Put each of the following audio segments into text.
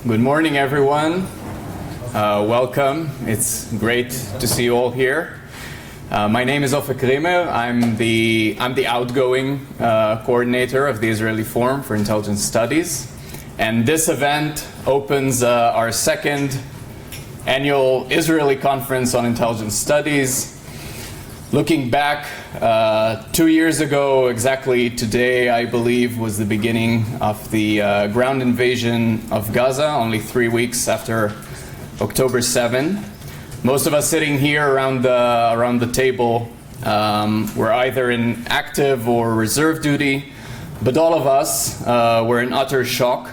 Good morning, everyone. Welcome. It's great to see you all here. My name is Ofer Riemer. I'm the outgoing coordinator of the Israeli Forum for Intelligence Studies. And this event opens our second annual Israeli Conference on Intelligence Studies. Looking back, 2 years ago, exactly today, I believe, was the beginning of the ground invasion of Gaza, only 3 weeks after October 7. Most of us sitting here around the table were either in active or reserve duty, but all of us were in utter shock.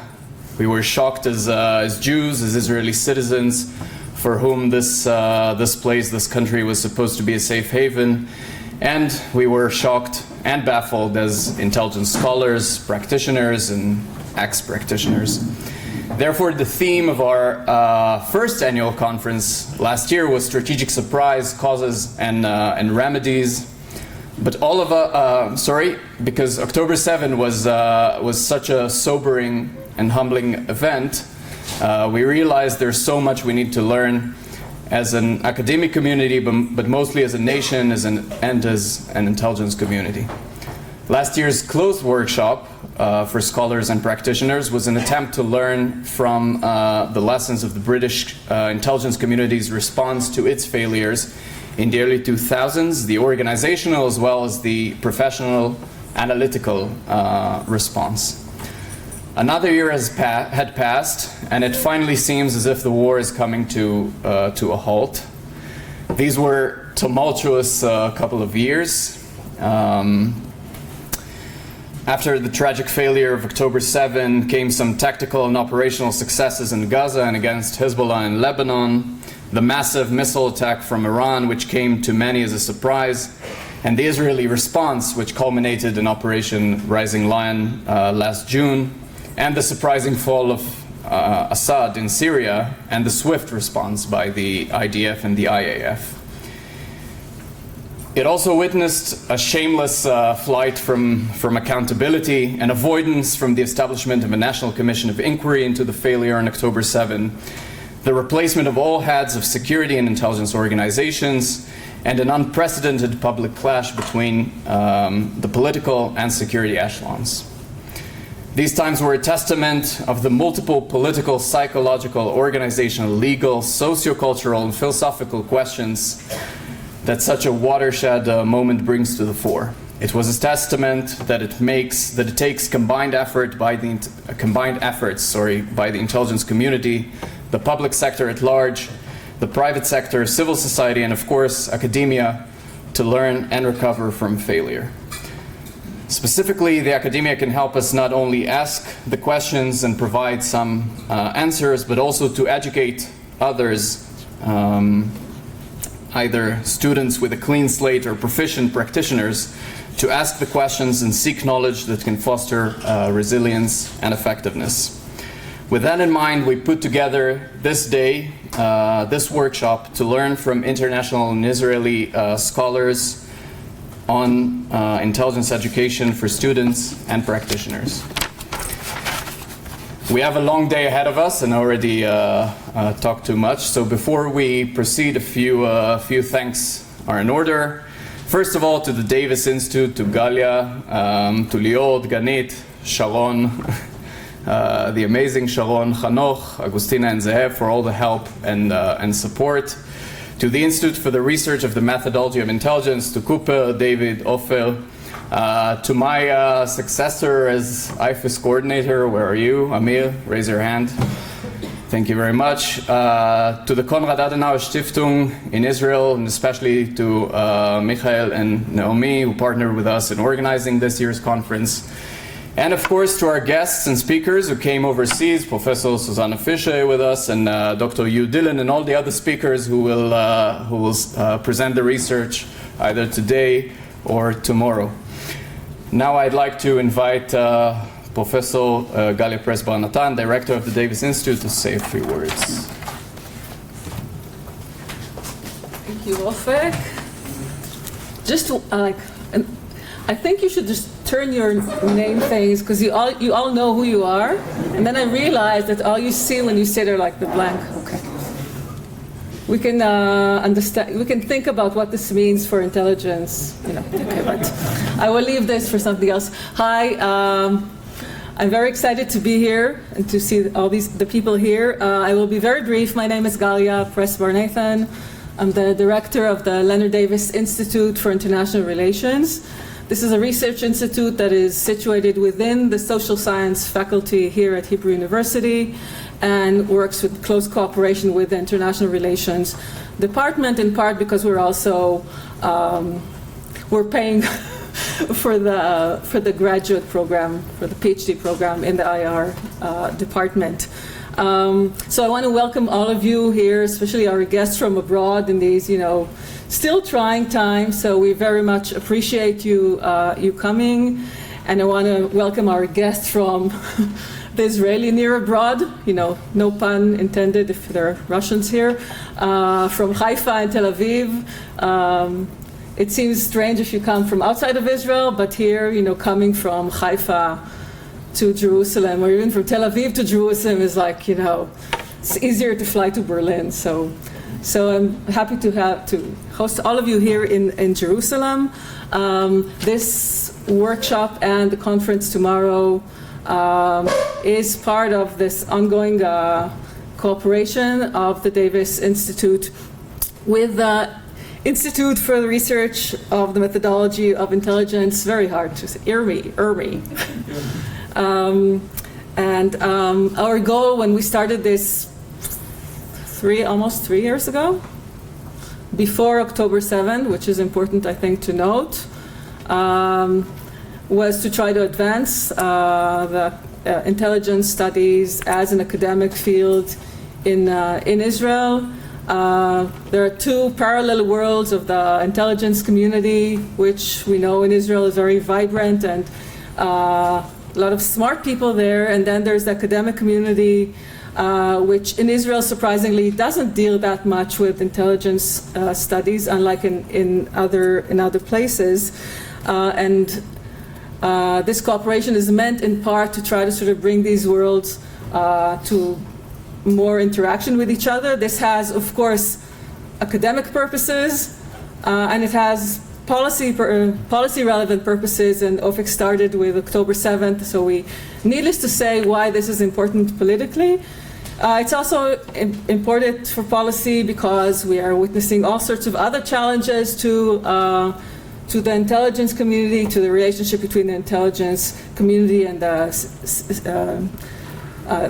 We were shocked as Jews, as Israeli citizens, for whom this place, this country was supposed to be a safe haven. And we were shocked and baffled as intelligence scholars, practitioners, and ex-practitioners. Therefore, the theme of our first annual conference last year was strategic surprise, causes, and remedies. But all of because October 7 was such a sobering and humbling event, we realized there's so much we need to learn as an academic community, but mostly as a nation, as an intelligence community. Last year's closed workshop for scholars and practitioners was an attempt to learn from the lessons of the British intelligence community's response to its failures in the early 2000s, the organizational as well as the professional analytical response. Another year had passed, and it finally seems as if the war is coming to a halt. These were tumultuous couple of years. After the tragic failure of October 7 came some tactical and operational successes in Gaza and against Hezbollah in Lebanon, the massive missile attack from Iran, which came to many as a surprise, and the Israeli response, which culminated in Operation Rising Lion last June, and the surprising fall of Assad in Syria, and the swift response by the IDF and the IAF. It also witnessed a shameless flight from accountability and avoidance from the establishment of a National Commission of Inquiry into the failure on October 7, the replacement of all heads of security and intelligence organizations, and an unprecedented public clash between the political and security echelons. These times were a testament of the multiple political, psychological, organizational, legal, sociocultural, and philosophical questions that such a watershed moment brings to the fore. It was a testament that it takes combined efforts by the intelligence community, the public sector at large, the private sector, civil society, and of course academia to learn and recover from failure. Specifically, the academia can help us not only ask the questions and provide some answers, but also to educate others, either students with a clean slate or proficient practitioners, to ask the questions and seek knowledge that can foster resilience and effectiveness. With that in mind, we put together this day, this workshop, to learn from international and Israeli scholars on intelligence education for students and practitioners. We have a long day ahead of us and already talked too much. So before we proceed, a few thanks are in order. First of all, to the Davis Institute, to Galia, to Lior, Ganit, Sharon, the amazing Sharon, Hanoch, Agustina, and Zehev for all the help and support. To the Institute for the Research of the Methodology of Intelligence, to Cooper, David, Ofer, to my successor as IFIS coordinator, where are you? Amir, raise your hand. Thank you very much. To the Konrad Adenauer Stiftung in Israel, and especially to Michael and Naomi, who partnered with us in organizing this year's conference. And of course, to our guests and speakers who came overseas, Professor Susanne Fischer with us, and Dr. Huw Dylan, and all the other speakers who will present the research either today or tomorrow. Now I'd like to invite Professor Galia Press-Barnathan, Director of the Davis Institute, to say a few words. Thank you, Ofek. Just I think you should just turn your name things because you all know who you are, and then I realized that all you see when you sit are like the blank. Okay. We can understand. We can think about what this means for intelligence. Okay, but I will leave this for something else. Hi, I'm very excited to be here and to see all the people here. I will be very brief. My name is Galia, Press-Barnathan. I'm the director of the Leonard Davis Institute for International Relations. This is a research institute that is situated within the social science faculty here at Hebrew University and works with close cooperation with the International Relations Department, in part because we're also we're paying for the graduate program, for the PhD program in the IR department. So I want to welcome all of you here, especially our guests from abroad in these, still trying times. So we very much appreciate you coming, and I want to welcome our guests from the Israeli near abroad. No pun intended if there are Russians here, from Haifa and Tel Aviv. It seems strange if you come from outside of Israel, but here, coming from Haifa to Jerusalem, or even from Tel Aviv to Jerusalem is like, it's easier to fly to Berlin. So I'm happy to host all of you here in Jerusalem. This workshop and the conference tomorrow is part of this ongoing cooperation of the Davis Institute with the Institute for the Research of the Methodology of Intelligence, very hard to say, IRMI. And our goal when we started this almost 3 years ago, before October 7th, which is important, I think, to note, was to try to advance the intelligence studies as an academic field in Israel. There are two parallel worlds of the intelligence community, which we know in Israel is very vibrant and a lot of smart people there. And then there's the academic community, which in Israel surprisingly doesn't deal that much with intelligence studies, unlike in other places. And this cooperation is meant in part to try to sort of bring these worlds to more interaction with each other. This has, of course, academic purposes, and it has policy relevant purposes, and Ofek started with October 7th, so needless to say why this is important politically. It's also important for policy because we are witnessing all sorts of other challenges to the intelligence community, to the relationship between the intelligence community and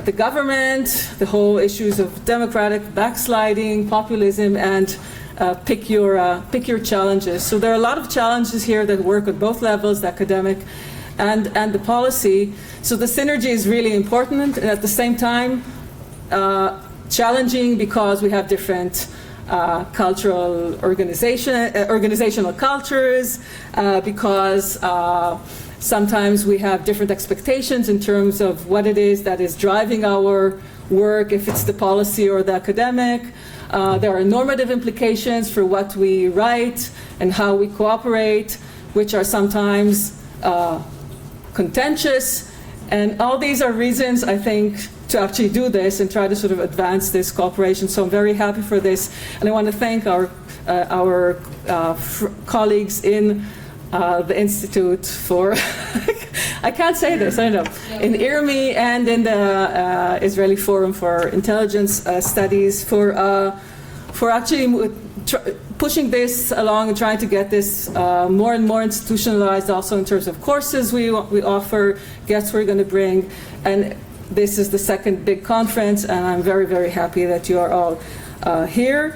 the government, the whole issues of democratic backsliding, populism, and pick your challenges. So there are a lot of challenges here that work at both levels, the academic and the policy. So the synergy is really important, and at the same time challenging because we have different cultural organizational cultures, because sometimes we have different expectations in terms of what it is that is driving our work, if it's the policy or the academic. There are normative implications for what we write and how we cooperate, which are sometimes contentious. And all these are reasons, I think, to actually do this and try to sort of advance this cooperation. So I'm very happy for this. And I want to thank our colleagues in the Institute for, I can't say this, I don't know, in IRMI and in the Israeli Forum for Intelligence Studies for actually pushing this along and trying to get this more and more institutionalized, also in terms of courses we offer, guests we're going to bring. And this is the second big conference, and I'm very, very happy that you are all here.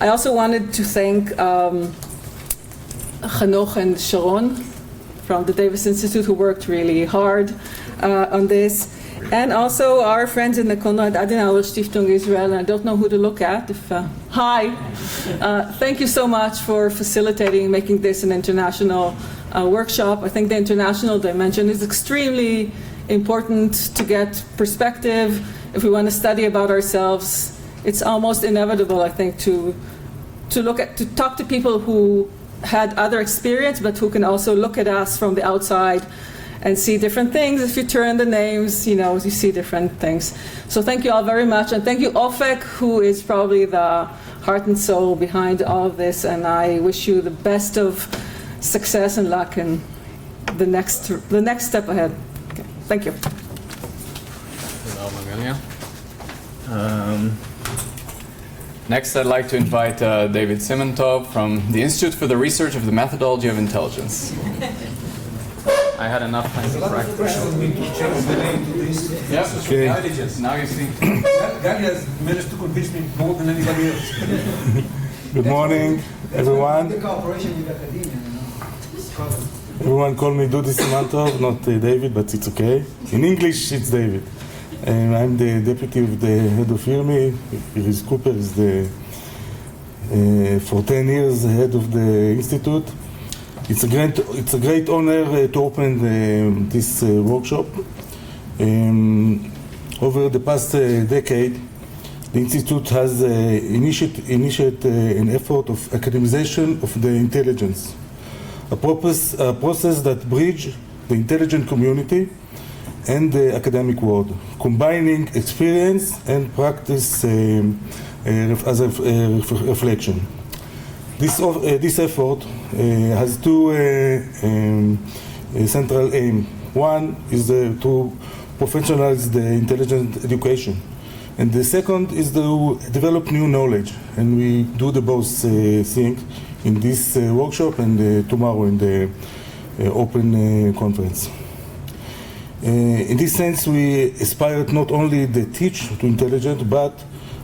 I also wanted to thank Hanoch and Sharon from the Davis Institute, who worked really hard on this, and also our friends in the Konrad Adenauer Stiftung Israel. And I don't know who to look at. Hi, thank you so much for facilitating, making this an international workshop. I think the international dimension is extremely important to get perspective. If we want to study about ourselves, it's almost inevitable, I think, to talk to people who had other experience, but who can also look at us from the outside and see different things. If you turn the names, you see different things. So thank you all very much, and thank you, Ofek, who is probably the heart and soul behind all of this, and I wish you the best of success and luck in the next step ahead. Okay. Thank you. Galia. Next, I'd like to invite David Siman-Tov from the Institute for the Research of the Methodology of Intelligence. I had enough time to practice. Yeah, okay. Now you see. Galia has managed to convince me more than anybody else. Good morning, everyone. The cooperation with academia, Everyone call me Dudi Siman-Tov, not David, but it's okay. In English, it's David. I'm the deputy of the head of IRMI. Iris Cooper is for 10 years the head of the institute. It's a great honor to open this workshop. Over the past decade, the institute has initiated an effort of academization of the intelligence, a process that bridges the intelligent community and the academic world, combining experience and practice as a reflection. This effort has two central aims. One is to professionalize the intelligent education, and the second is to develop new knowledge. And we do the both things in this workshop and tomorrow in the open conference. In this sense, we aspire not only to teach to intelligence, but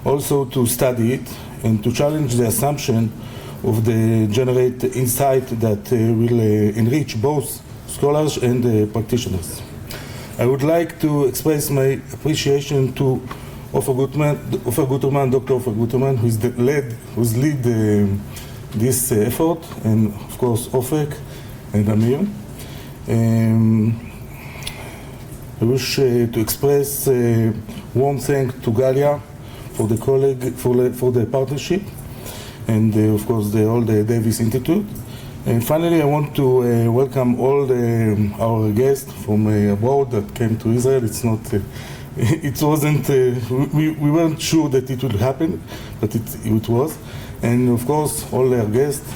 also to study it and to challenge the assumption of the generate insight that will enrich both scholars and practitioners. I would like to express my appreciation to Dr. Ofer Guterman, who's lead this effort, and of course Ofek and Amir. I wish to express warm thanks to Galia for the for the partnership, and of course all the Davis Institute. And finally, I want to welcome all our guests from abroad that came to Israel. It's not, it wasn't, we weren't sure that it would happen, but it was. And of course, all our guests.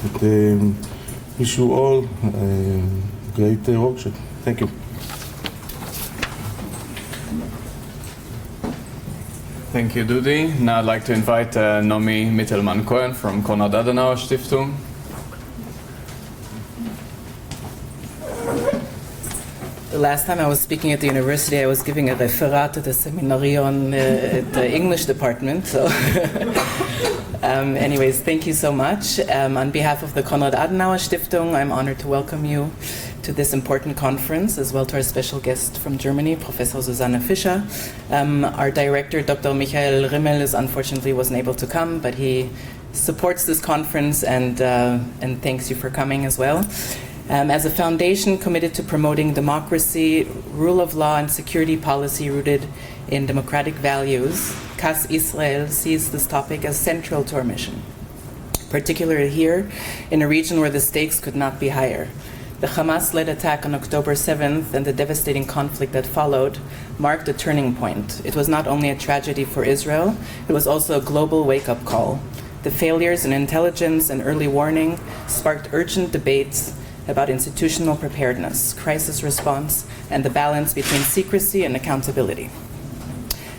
Wish you all a great workshop. Thank you. Thank you, Dudi. Now I'd like to invite Naomi Mittelmann Cohen from Konrad Adenauer Stiftung. The last time I was speaking at the university, I was giving a referat at the Siman-Tov at the English department. So, anyways, thank you so much. On behalf of the Konrad Adenauer Stiftung, I'm honored to welcome you to this important conference, as well to our special guest from Germany, Professor Susanne Fischer. Our director, Dr. Michael Rimmel, unfortunately wasn't able to come, but he supports this conference and thanks you for coming as well. As a foundation committed to promoting democracy, rule of law, and security policy rooted in democratic values, CAS Israel sees this topic as central to our mission, particularly here in a region where the stakes could not be higher. The Hamas-led attack on October 7th and the devastating conflict that followed marked a turning point. It was not only a tragedy for Israel, it was also a global wake-up call. The failures in intelligence and early warning sparked urgent debates about institutional preparedness, crisis response, and the balance between secrecy and accountability.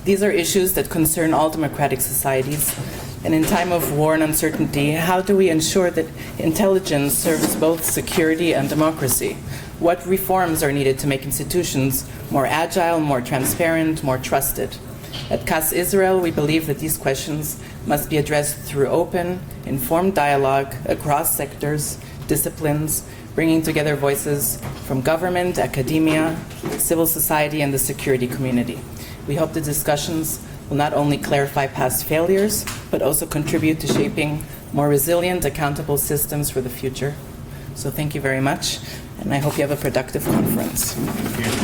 These are issues that concern all democratic societies, and in time of war and uncertainty, how do we ensure that intelligence serves both security and democracy? What reforms are needed to make institutions more agile, more transparent, more trusted? At CAS Israel, we believe that these questions must be addressed through open, informed dialogue across sectors, disciplines, bringing together voices from government, academia, civil society, and the security community. We hope the discussions will not only clarify past failures, but also contribute to shaping more resilient, accountable systems for the future. So thank you very much, and I hope you have a productive conference. Thank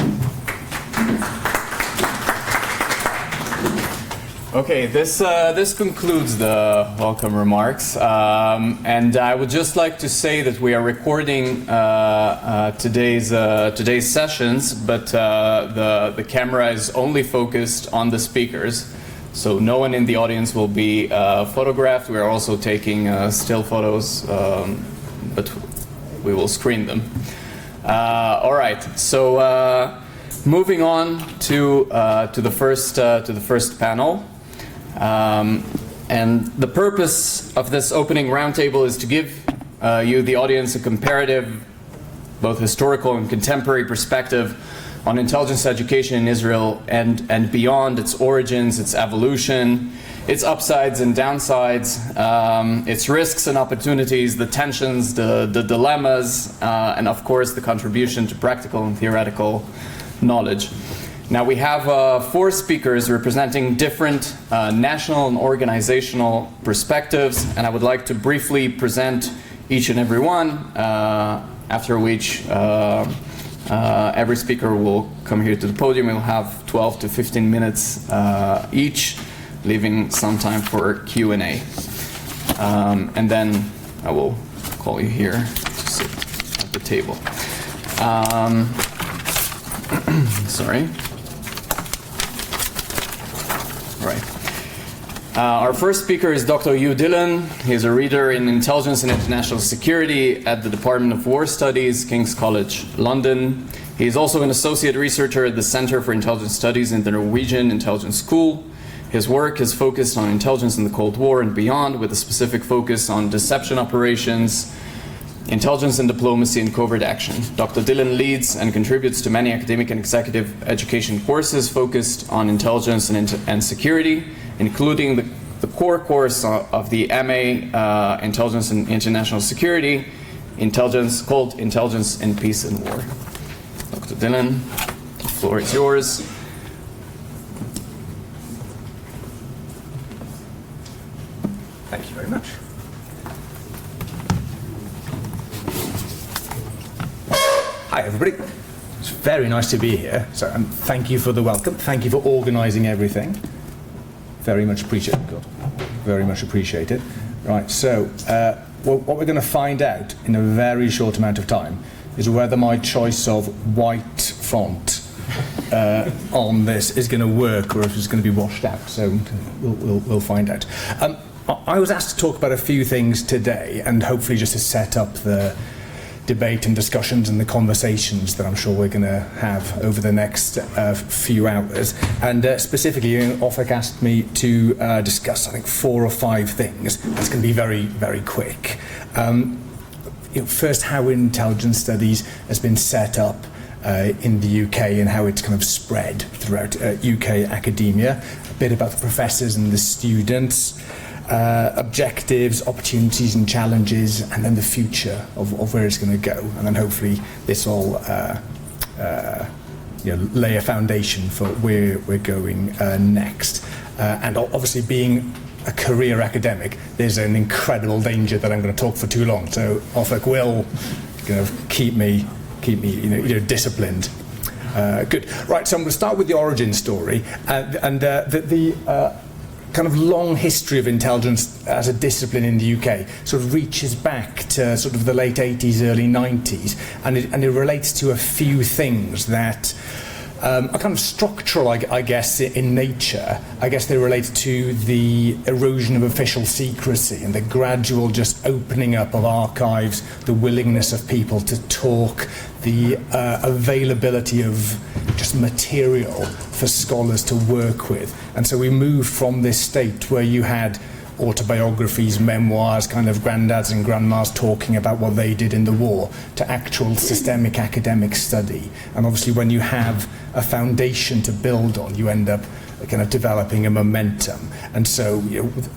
you. Okay, this concludes the welcome remarks, and I would just like to say that we are recording today's sessions, but the camera is only focused on the speakers, so no one in the audience will be photographed. We are also taking still photos, but we will screen them. All right, so moving on to the first panel. And the purpose of this opening roundtable is to give you, the audience, a comparative, both historical and contemporary perspective on intelligence education in Israel and beyond, its origins, its evolution, its upsides and downsides, its risks and opportunities, the tensions, the dilemmas, and of course the contribution to practical and theoretical knowledge. Now we have 4 speakers representing different national and organizational perspectives, and I would like to briefly present each and every one, after which every speaker will come here to the podium. We'll have 12 to 15 minutes each, leaving some time for Q&A. And then I will call you here to sit at the table. Sorry. Right. Our first speaker is Dr. Huw Dylan. He is a reader in Intelligence and International Security at the Department of War Studies, King's College, London. He is also an associate researcher at the Center for Intelligence Studies in the Norwegian Intelligence School. His work is focused on intelligence in the Cold War and beyond, with a specific focus on deception operations, intelligence and diplomacy, and covert action. Dr. Dylan leads and contributes to many academic and executive education courses focused on intelligence and security, including the core course of the MA Intelligence and International Security, called Intelligence in Peace and War. Dr. Dylan, the floor is yours. Thank you very much. Hi everybody, it's very nice to be here, so thank you for the welcome, thank you for organising everything, very much appreciated, God, very much appreciated. Right, so what we're going to find out in a very short amount of time is whether my choice of white font on this is going to work or if it's going to be washed out, so we'll find out. I was asked to talk about a few things today, and hopefully just to set up the debate and discussions and the conversations that I'm sure we're going to have over the next few hours. And specifically, Ofek asked me to discuss, I think, 4 or 5 things. That's going to be very, very quick. First, how intelligence studies has been set up in the UK and how it's kind of spread throughout UK academia. A bit about the professors and the students. Objectives, opportunities and challenges, and then the future of where it's going to go, and then hopefully this will lay a foundation for where we're going next. And obviously, being a career academic, there's an incredible danger that I'm going to talk for too long. So Ofek will keep me disciplined. Good. Right. So I'm going to start with the origin story, and the kind of long history of intelligence as a discipline in the UK sort of reaches back to sort of the late 80s, early 90s, and it relates to a few things that are kind of structural, I guess, in nature. I guess they relate to the erosion of official secrecy and the gradual just opening up of archives, the willingness of people to talk, the availability of just material for scholars to work with. And so we moved from this state where you had autobiographies, memoirs, kind of granddads and grandmas talking about what they did in the war, to actual systemic academic study. And obviously when you have a foundation to build on, you end up kind of developing a momentum. And so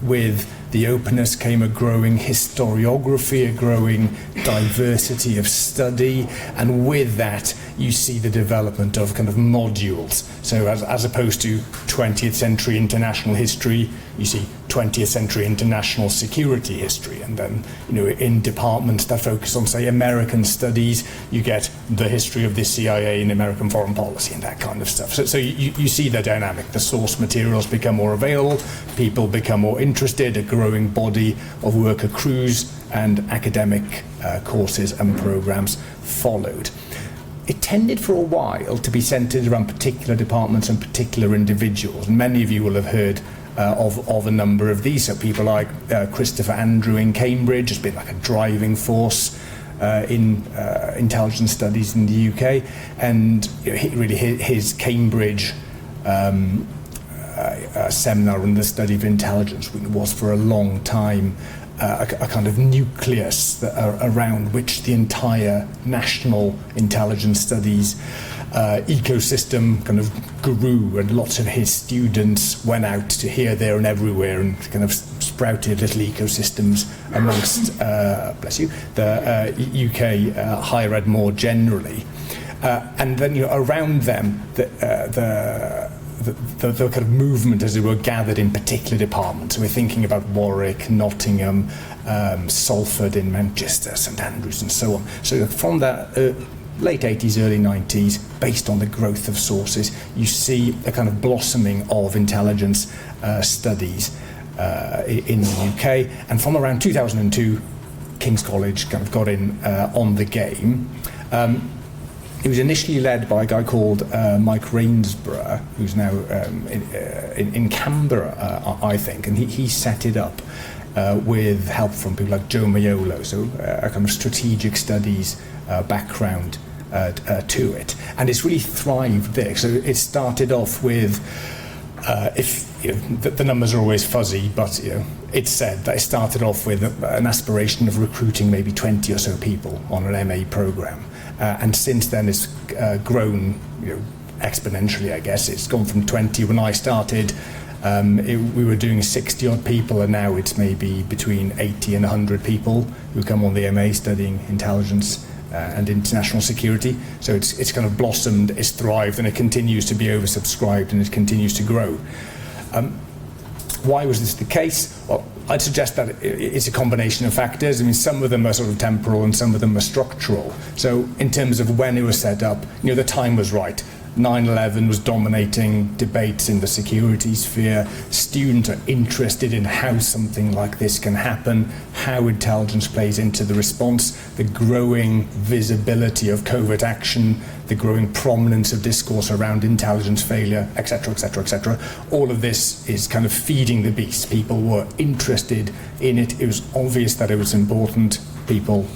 with the openness came a growing historiography, a growing diversity of study, and with that you see the development of kind of modules. So as opposed to 20th century international history, you see 20th century international security history, and then in departments that focus on, say, American studies, you get the history of the CIA and American foreign policy and that kind of stuff. So you see the dynamic. The source materials become more available, people become more interested, a growing body of work accrues, and academic courses and programs followed. It tended for a while to be centred around particular departments and particular individuals. Many of you will have heard of a number of these. So people like Christopher Andrew in Cambridge has been like a driving force in intelligence studies in the UK, and his Cambridge seminar on the study of intelligence was for a long time a kind of nucleus around which the entire national intelligence studies ecosystem kind of grew, and lots of his students went out to here, there and everywhere and kind of sprouted little ecosystems amongst bless you, the UK higher ed more generally. And then around them the kind of movement, as it were, gathered in particular departments. So we're thinking about Warwick, Nottingham, Salford in Manchester, St Andrews and so on. So from the late 80s, early 90s, based on the growth of sources, you see a kind of blossoming of intelligence studies in the UK. And from around 2002, King's College kind of got in on the game. It was initially led by a guy called Mike Rainsborough, who's now in Canberra, I think, and he set it up with help from people like Joe Maiolo, so a kind of strategic studies background to it, and it's really thrived there. So it started off with, the numbers are always fuzzy, but it's said that it started off with an aspiration of recruiting maybe 20 or so people on an MA program. And since then it's grown exponentially, I guess. It's gone from 20 when I started. We were doing 60 odd people, and now it's maybe between 80 and 100 people who come on the MA studying intelligence and international security. So it's kind of blossomed, it's thrived, and it continues to be oversubscribed, and it continues to grow. Why was this the case? Well, I'd suggest that it's a combination of factors. I mean, some of them are sort of temporal and some of them are structural. So in terms of when it was set up, the time was right. 9/11 was dominating debates in the security sphere. Students are interested in how something like this can happen, how intelligence plays into the response, the growing visibility of covert action, the growing prominence of discourse around intelligence failure, etc., etc., etc. All of this is kind of feeding the beast. People were interested in it. It was obvious that it was important. People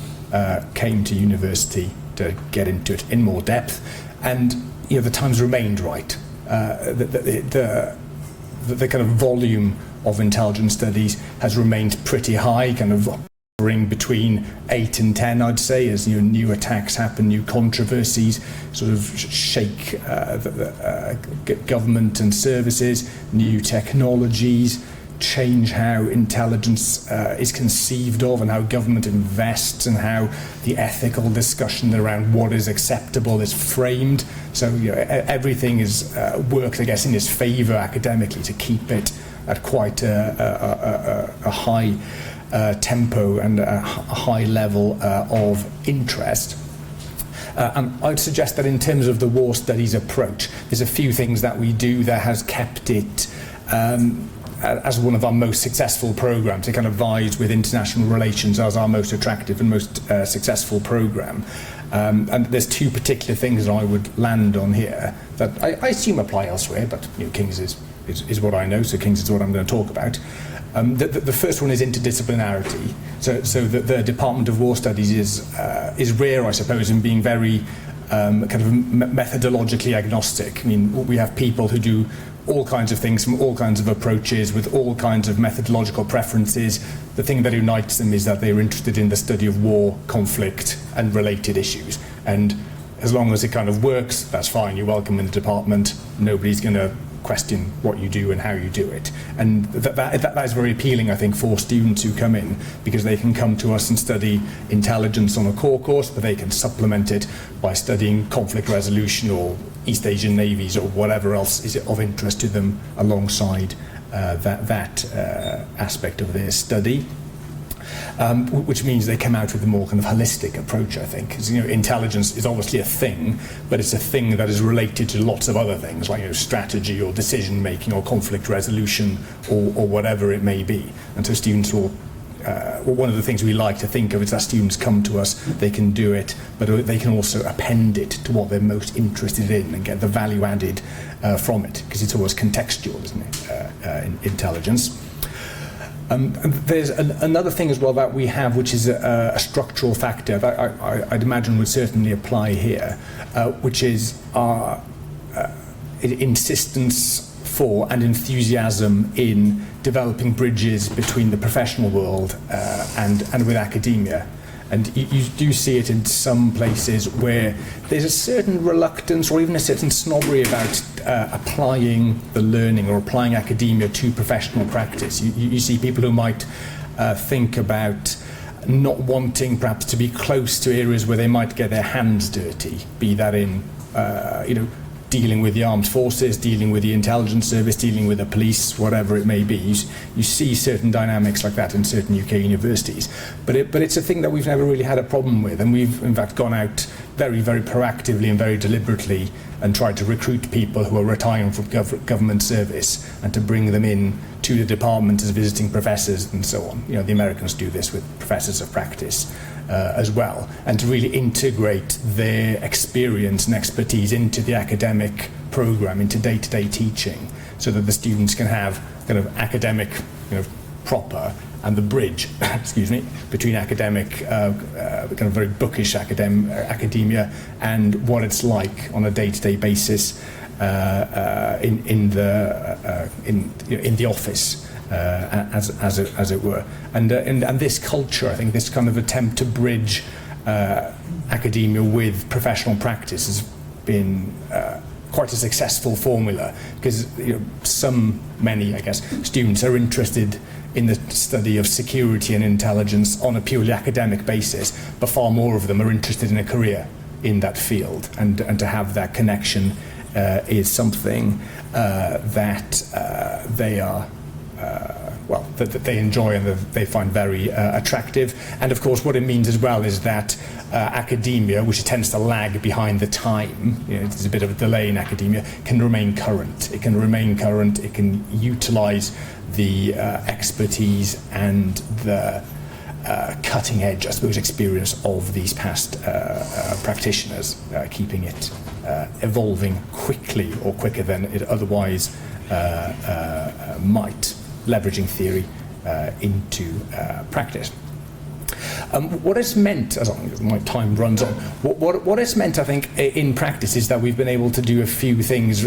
came to university to get into it in more depth, and the times remained right. The kind of volume of intelligence studies has remained pretty high, kind of hovering between 8 and 10, I'd say, as new attacks happen, new controversies sort of shake the government and services, new technologies change how intelligence is conceived of and how government invests and how the ethical discussion around what is acceptable is framed. So everything is works, I guess, in its favour academically to keep it at quite a high tempo and a high level of interest. And I'd suggest that in terms of the war studies approach, there's a few things that we do that has kept it as one of our most successful programs. It kind of vies with international relations as our most attractive and most successful program. And there's two particular things that I would land on here that I assume apply elsewhere, but King's is what I know, so King's is what I'm going to talk about. The first one is interdisciplinarity. So the Department of War Studies is rare, I suppose, in being very kind of methodologically agnostic. I mean, we have people who do all kinds of things from all kinds of approaches with all kinds of methodological preferences. The thing that unites them is that they're interested in the study of war, conflict and related issues. And as long as it kind of works, that's fine. You're welcome in the department. Nobody's going to question what you do and how you do it. And that is very appealing, I think, for students who come in, because they can come to us and study intelligence on a core course, but they can supplement it by studying conflict resolution or East Asian navies or whatever else is of interest to them alongside that aspect of their study. Which means they come out with a more kind of holistic approach, I think. Because, intelligence is obviously a thing, but it's a thing that is related to lots of other things, like strategy or decision making or conflict resolution or whatever it may be. And so students will. One of the things we like to think of is that students come to us, they can do it, but they can also append it to what they're most interested in and get the value added from it, because it's always contextual, isn't it? In intelligence. There's another thing as well that we have, which is a structural factor that I'd imagine would certainly apply here, which is our insistence for and enthusiasm in developing bridges between the professional world and with academia. And you do see it in some places where there's a certain reluctance or even a certain snobbery about applying the learning or applying academia to professional practice. You see people who might think about not wanting perhaps to be close to areas where they might get their hands dirty, be that in dealing with the armed forces, dealing with the intelligence service, dealing with the police, whatever it may be. You see certain dynamics like that in certain UK universities. But it's a thing that we've never really had a problem with, and we've in fact gone out very, very proactively and very deliberately and tried to recruit people who are retiring from government service and to bring them in to the department as visiting professors and so on. The Americans do this with professors of practice as well, and to really integrate their experience and expertise into the academic program, into day-to-day teaching, so that the students can have kind of academic, proper, and the bridge, between academic, kind of very bookish academia and what it's like on a day-to-day basis in the office. As it were, and this culture, I think, this kind of attempt to bridge academia with professional practice has been quite a successful formula, because many, I guess, students are interested in the study of security and intelligence on a purely academic basis, but far more of them are interested in a career in that field, and to have that connection is something that they are. That they enjoy and that they find very attractive. And of course what it means as well is that academia, which tends to lag behind the time, there's a bit of a delay in academia, can remain current. It can utilise the expertise and the cutting edge, I suppose, experience of these past practitioners, keeping it evolving quickly or quicker than it otherwise might, leveraging theory into practice. What it's meant, as long as my time runs on, what it's meant, I think, in practice is that we've been able to do a few things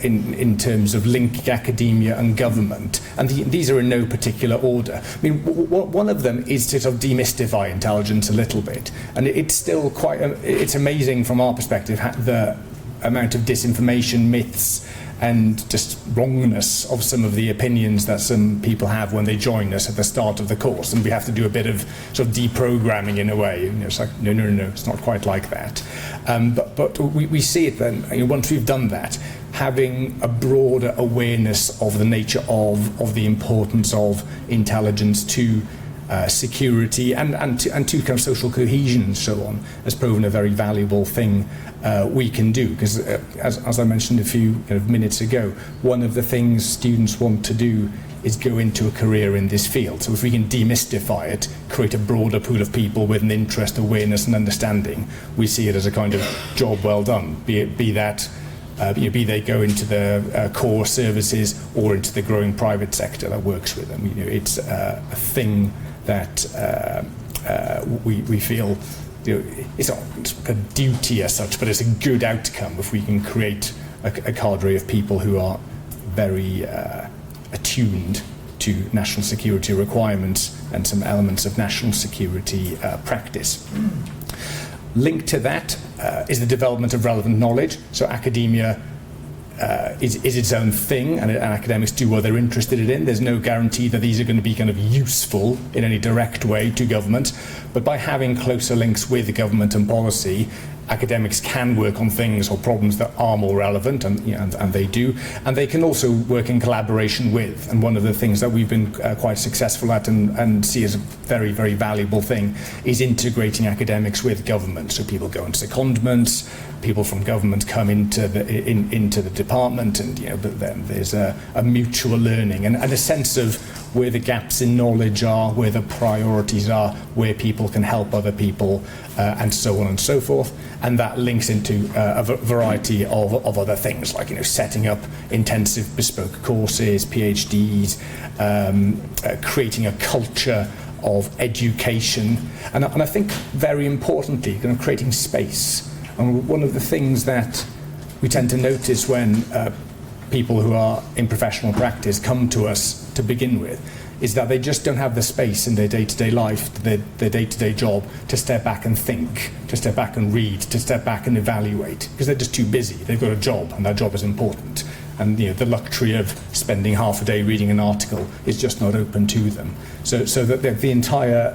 in terms of linking academia and government, and these are in no particular order. I mean, one of them is to sort of demystify intelligence a little bit, and it's still it's amazing from our perspective the amount of disinformation, myths, and just wrongness of some of the opinions that some people have when they join us at the start of the course, and we have to do a bit of sort of deprogramming in a way. It's like, no, it's not quite like that. But we see it then, once we've done that, having a broader awareness of the nature of the importance of intelligence to security and to kind of social cohesion and so on has proven a very valuable thing we can do, because as I mentioned a few minutes ago, one of the things students want to do is go into a career in this field. So if we can demystify it, create a broader pool of people with an interest, awareness and understanding, we see it as a kind of job well done, be they go into the core services or into the growing private sector that works with them. It's a thing that we feel it's not a duty as such, but it's a good outcome if we can create a cadre of people who are very attuned to national security requirements and some elements of national security practice. Linked to that is the development of relevant knowledge. So academia is its own thing, and academics do what they're interested in. There's no guarantee that these are going to be kind of useful in any direct way to government, but by having closer links with the government and policy, academics can work on things or problems that are more relevant, and, you know, and they do, and they can also work in collaboration with. And one of the things that we've been quite successful at and see as a very, very valuable thing is integrating academics with government. So people go into secondments, people from government come into the department, and, you know, but then there's a mutual learning and a sense of where the gaps in knowledge are, where the priorities are, where people can help other people, and so on and so forth. And that links into a variety of other things, like, you know, setting up intensive bespoke courses, PhDs, creating a culture of education, and I think very importantly, you know, creating space. And one of the things that we tend to notice when people who are in professional practice come to us to begin with is that they just don't have the space in their day-to-day life, their day-to-day job, to step back and think, to step back and read, to step back and evaluate, because they're just too busy. They've got a job, and that job is important. And, you know, the luxury of spending half a day reading an article is just not open to them. So that the entire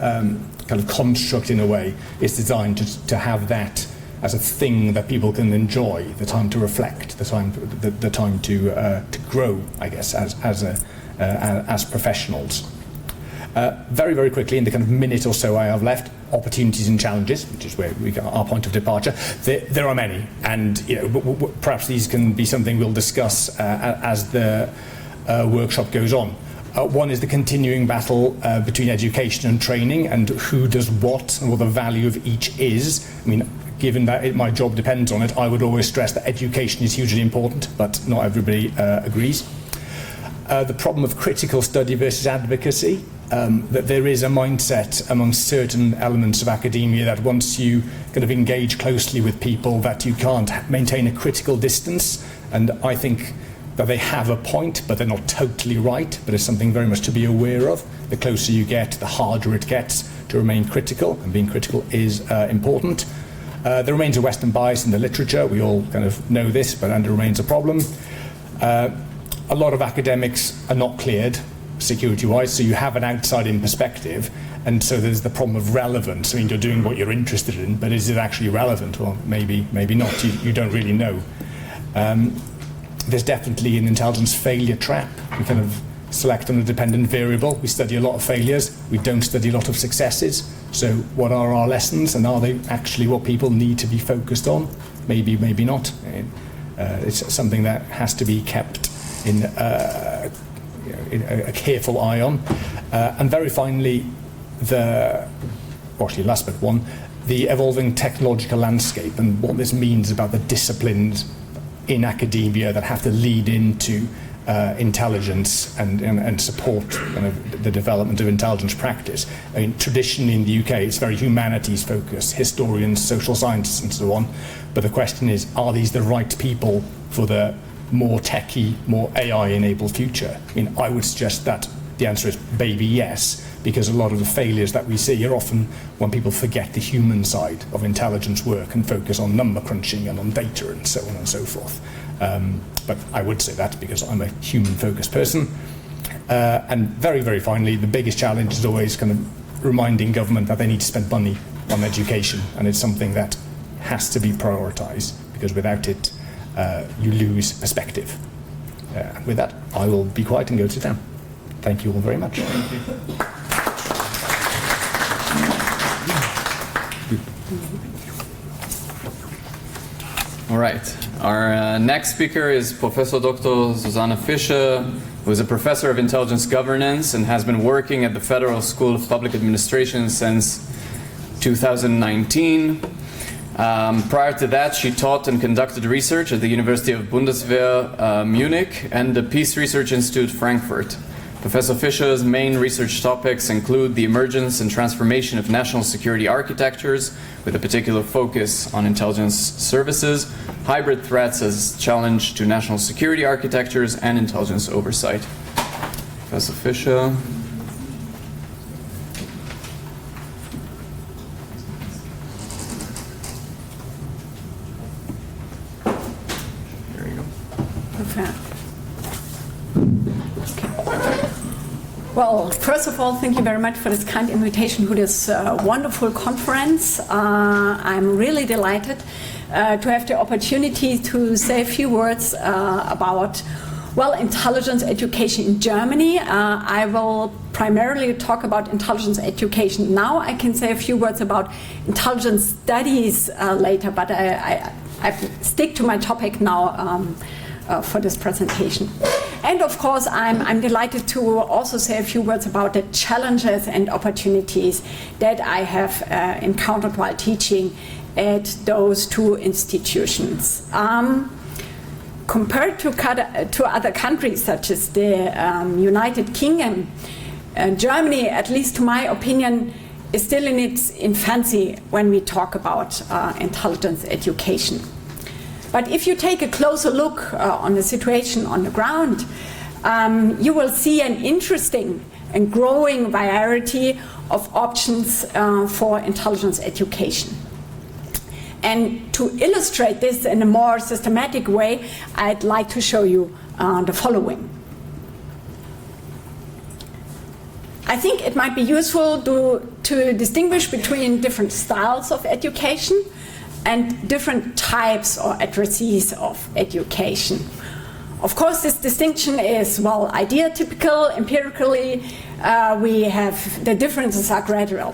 kind of construct, in a way, is designed to have that as a thing that people can enjoy, the time to reflect, the time to grow, I guess, as professionals. Very, very quickly, in the kind of minute or so I have left, opportunities and challenges, which is where we got our point of departure. There are many, and, you know, perhaps these can be something we'll discuss as the workshop goes on. One is the continuing battle between education and training, and who does what, and what the value of each is. I mean, given that my job depends on it, I would always stress that education is hugely important, but not everybody agrees. The problem of critical study versus advocacy, that there is a mindset among certain elements of academia that once you kind of engage closely with people, that you can't maintain a critical distance, and I think that they have a point, but they're not totally right, but it's something very much to be aware of. The closer you get, the harder it gets to remain critical, and being critical is important. There remains a Western bias in the literature. We all kind of know this, but there remains a problem. A lot of academics are not cleared security-wise, so you have an outside-in perspective, and so there's the problem of relevance. I mean, you're doing what you're interested in, but is it actually relevant? Well, maybe not. You don't really know. There's definitely an intelligence failure trap. We kind of select on a dependent variable. We study a lot of failures. We don't study a lot of successes. So what are our lessons, and are they actually what people need to be focused on? Maybe, maybe not. It's something that has to be kept in a careful eye on. And very finally, last but one, the evolving technological landscape and what this means about the disciplines in academia that have to lead into intelligence and support kind of the development of intelligence practice. I mean, traditionally in the UK, it's very humanities focused, historians, social scientists, and so on. But the question is, are these the right people for the more techie, more AI-enabled future? I mean, I would suggest that the answer is maybe yes, because a lot of the failures that we see are often when people forget the human side of intelligence work and focus on number crunching and on data and so on and so forth. But I would say that because I'm a human-focused person. And very, very finally, the biggest challenge is always kind of reminding government that they need to spend money on education, and it's something that has to be prioritised, because without it, you lose perspective. With that, I will be quiet and go sit down. Thank you all very much. All right. Our next speaker is Professor Dr. Susanne Fischer, who is a professor of intelligence governance and has been working at the Federal School of Public Administration since 2019. Prior to that, she taught and conducted research at the University of Bundeswehr Munich and the Peace Research Institute Frankfurt. Professor Fischer's main research topics include the emergence and transformation of national security architectures, with a particular focus on intelligence services, hybrid threats as challenge to national security architectures, and intelligence oversight. Professor Fischer. There you go. Okay. Well, first of all, thank you very much for this kind invitation to this wonderful conference. I'm really delighted to have the opportunity to say a few words about, well, intelligence education in Germany. I will primarily talk about intelligence education now. I can say a few words about intelligence studies later, but I stick to my topic now for this presentation. And of course, I'm delighted to also say a few words about the challenges and opportunities that I have encountered while teaching at those two institutions. Compared to other countries such as the United Kingdom, Germany, at least to my opinion, is still in its infancy when we talk about intelligence education. But if you take a closer look on the situation on the ground, you will see an interesting and growing variety of options for intelligence education. And to illustrate this in a more systematic way, I'd like to show you the following. I think it might be useful to distinguish between different styles of education and different types or addressees of education. Of course, this distinction is, well, idea-typical. Empirically, we have the differences are gradual.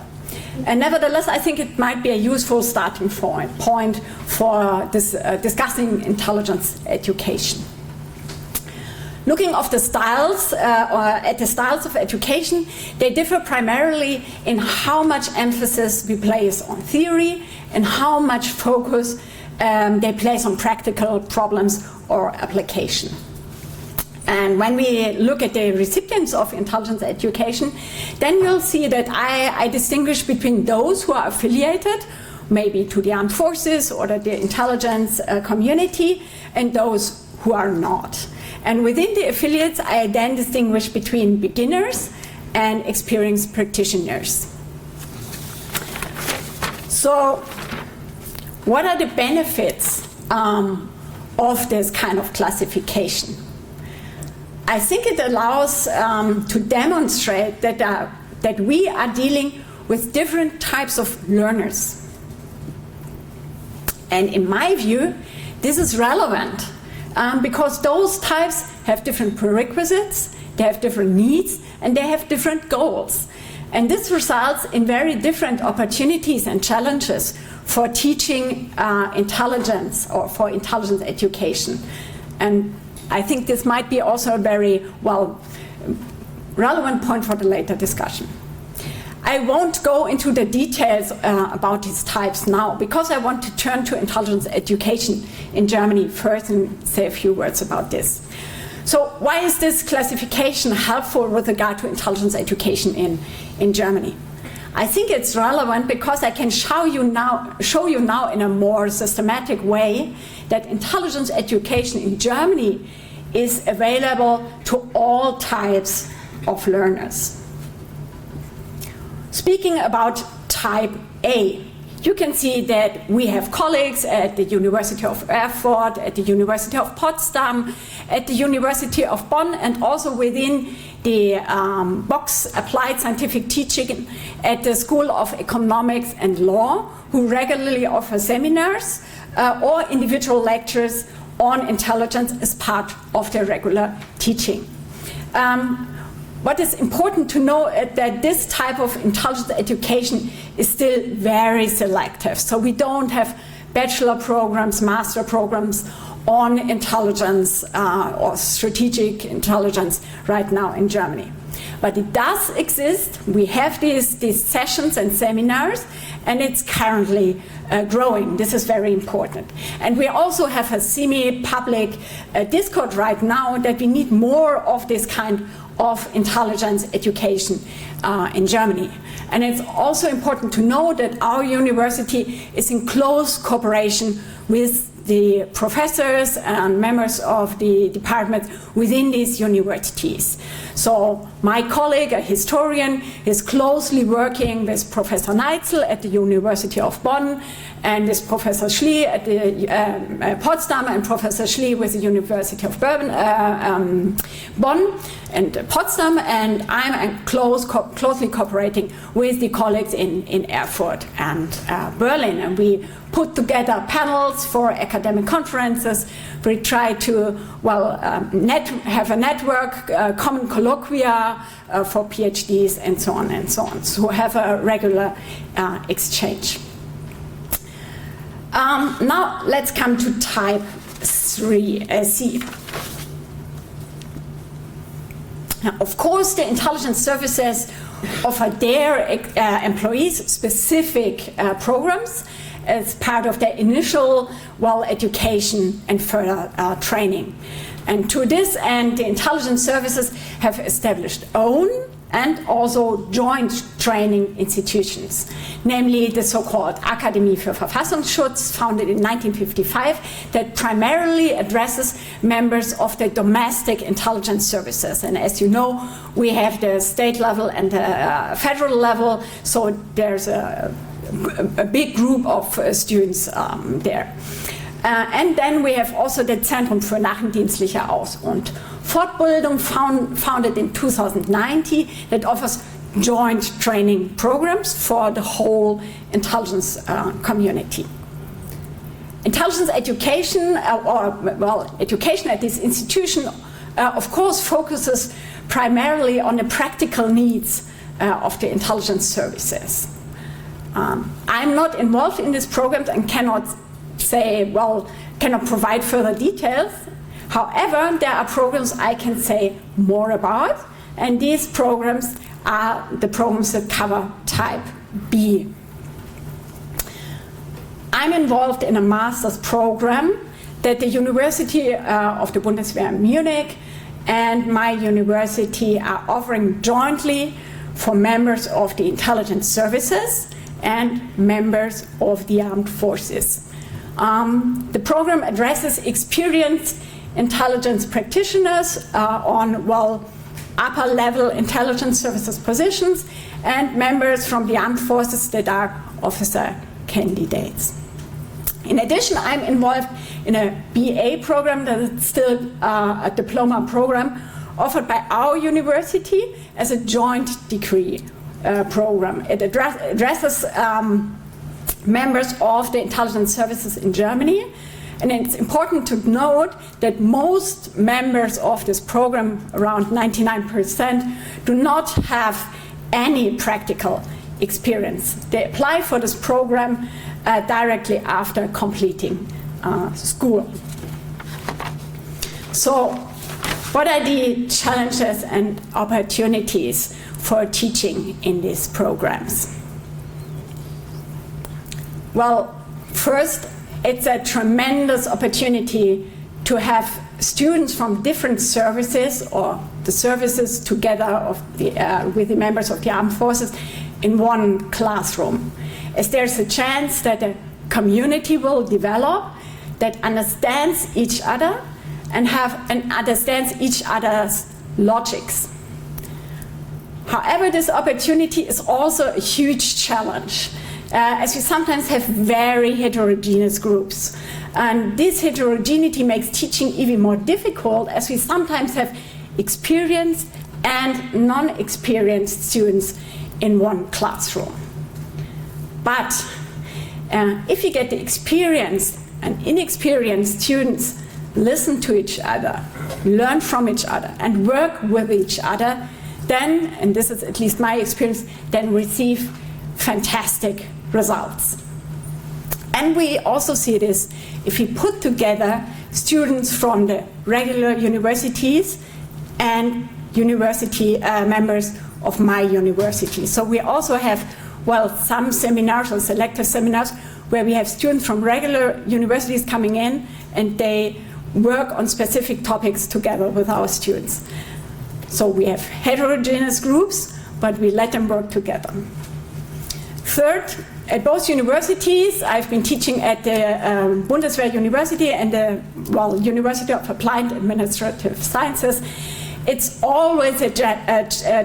And nevertheless, I think it might be a useful starting point for this, discussing intelligence education. Looking at the styles of education, they differ primarily in how much emphasis we place on theory and how much focus they place on practical problems or application. And when we look at the recipients of intelligence education, then we'll see that I distinguish between those who are affiliated, maybe to the armed forces or the intelligence community, and those who are not. And within the affiliates, I then distinguish between beginners and experienced practitioners. So, what are the benefits of this kind of classification? I think it allows to demonstrate that we are dealing with different types of learners. And in my view, this is relevant because those types have different prerequisites, they have different needs, and they have different goals. And this results in very different opportunities and challenges for teaching intelligence or for intelligence education. And I think this might be also a very, well, relevant point for the later discussion. I won't go into the details about these types now because I want to turn to intelligence education in Germany first and say a few words about this. So why is this classification helpful with regard to intelligence education in Germany? I think it's relevant because I can show you now in a more systematic way that intelligence education in Germany is available to all types of learners. Speaking about type A, you can see that we have colleagues at the University of Erfurt, at the University of Potsdam, at the University of Bonn, and also within the Box Applied Scientific Teaching at the School of Economics and Law, who regularly offer seminars or individual lectures on intelligence as part of their regular teaching. What is important to know is that this type of intelligence education is still very selective. So we don't have bachelor programs, master programs on intelligence or strategic intelligence right now in Germany. But it does exist. We have these sessions and seminars, and it's currently growing. This is very important. And we also have a semi-public discourse right now that we need more of this kind of intelligence education in Germany. And it's also important to know that our university is in close cooperation with the professors and members of the departments within these universities. So my colleague, a historian, is closely working with Professor Neitzel at the University of Bonn, and with Professor Schlie at the Potsdam, and Professor Schlie with the University of Bonn and Potsdam, and I'm closely cooperating with the colleagues in Erfurt and Berlin, and we put together panels for academic conferences. We try to have a network, common colloquia for PhDs, and so on and so on. So have a regular exchange. Now let's come to type C. Now, of course, the intelligence services offer their employees specific programs as part of their initial education and further training. And to this end, the intelligence services have established own and also joint training institutions, namely the so-called Akademie für Verfassungsschutz, founded in 1955, that primarily addresses members of the domestic intelligence services. And as you know, we have the state level and the federal level, so there's a big group of students there. And then we have also the Zentrum für nachdienstliche Aus- und Fortbildung, founded in 2019, that offers joint training programs for the whole intelligence community. Intelligence education, education at this institution, of course, focuses primarily on the practical needs of the intelligence services. I'm not involved in this program and cannot provide further details. However, there are programs I can say more about, and these programs are the programs that cover type B. I'm involved in a master's program that the University of the Bundeswehr Munich and my university are offering jointly for members of the intelligence services and members of the armed forces. The program addresses experienced intelligence practitioners on upper level intelligence services positions and members from the armed forces that are officer candidates. In addition, I'm involved in a BA program that is still a diploma program offered by our university as a joint degree program. It addresses members of the intelligence services in Germany. And it's important to note that most members of this program, around 99%, do not have any practical experience. They apply for this program directly after completing school. So, what are the challenges and opportunities for teaching in these programs? Well, first, it's a tremendous opportunity to have students from different services, or the services together with the members of the armed forces, in one classroom. As there's a chance that a community will develop that understands each other and understands each other's logics. However, this opportunity is also a huge challenge, as we sometimes have very heterogeneous groups. And this heterogeneity makes teaching even more difficult, as we sometimes have experienced and non-experienced students in one classroom. But if you get the experienced and inexperienced students listen to each other, learn from each other, and work with each other, then, and this is at least my experience, then receive fantastic results. And we also see this if we put together students from the regular universities and university members of my university. So we also have, some seminars or selective seminars where we have students from regular universities coming in and they work on specific topics together with our students. So we have heterogeneous groups, but we let them work together. Third, at both universities, I've been teaching at the Bundeswehr University and the University of Applied Administrative Sciences. it's always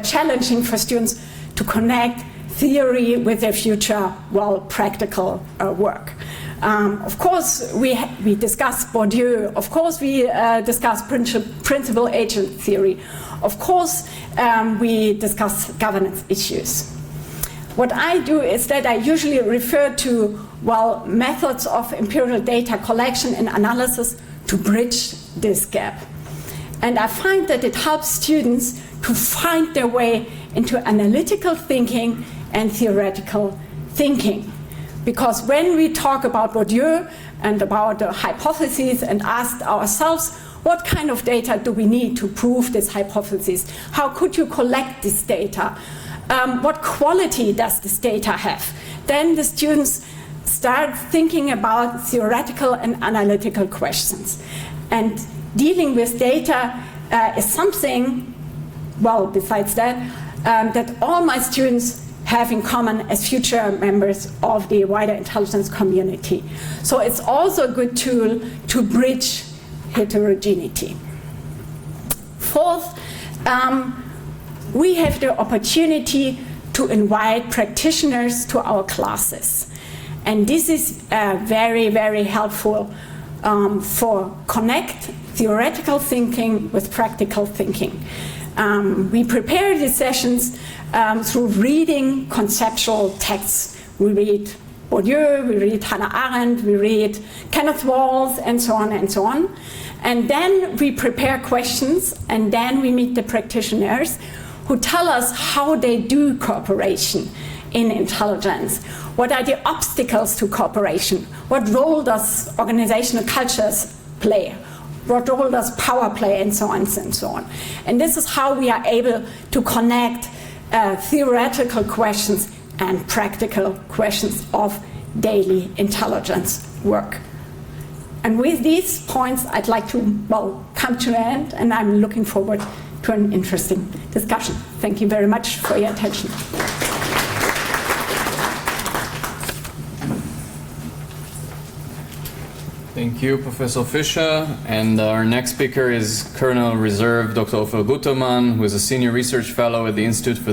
challenging for students to connect theory with their future, well, practical work. Of course, we discuss Bourdieu. Of course, we discuss principal agent theory. Of course, we discuss governance issues. What I do is that I usually refer to, well, methods of empirical data collection and analysis to bridge this gap. And I find that it helps students to find their way into analytical thinking and theoretical thinking. Because when we talk about Bourdieu and about the hypotheses and ask ourselves, what kind of data do we need to prove this hypothesis? How could you collect this data? What quality does this data have? Then the students start thinking about theoretical and analytical questions. And dealing with data is something, well, besides that, that all my students have in common as future members of the wider intelligence community. So it's also a good tool to bridge heterogeneity. Fourth, we have the opportunity to invite practitioners to our classes. And this is very, very helpful for connect theoretical thinking with practical thinking. We prepare these sessions through reading conceptual texts. We read Bourdieu, we read Hannah Arendt, we read Kenneth Walls, and so on and so on. And then we prepare questions, and then we meet the practitioners who tell us how they do cooperation in intelligence. What are the obstacles to cooperation? What role does organizational cultures play? What role does power play, and so on and so on. And this is how we are able to connect theoretical questions and practical questions of daily intelligence work. And with these points, I'd like to, well, come to an end, and I'm looking forward to an interesting discussion. Thank you very much for your attention. Thank you, Professor Fischer. And our next speaker is Colonel Reserve Dr. Ofer Guterman, who is a Senior Research Fellow at the Institute for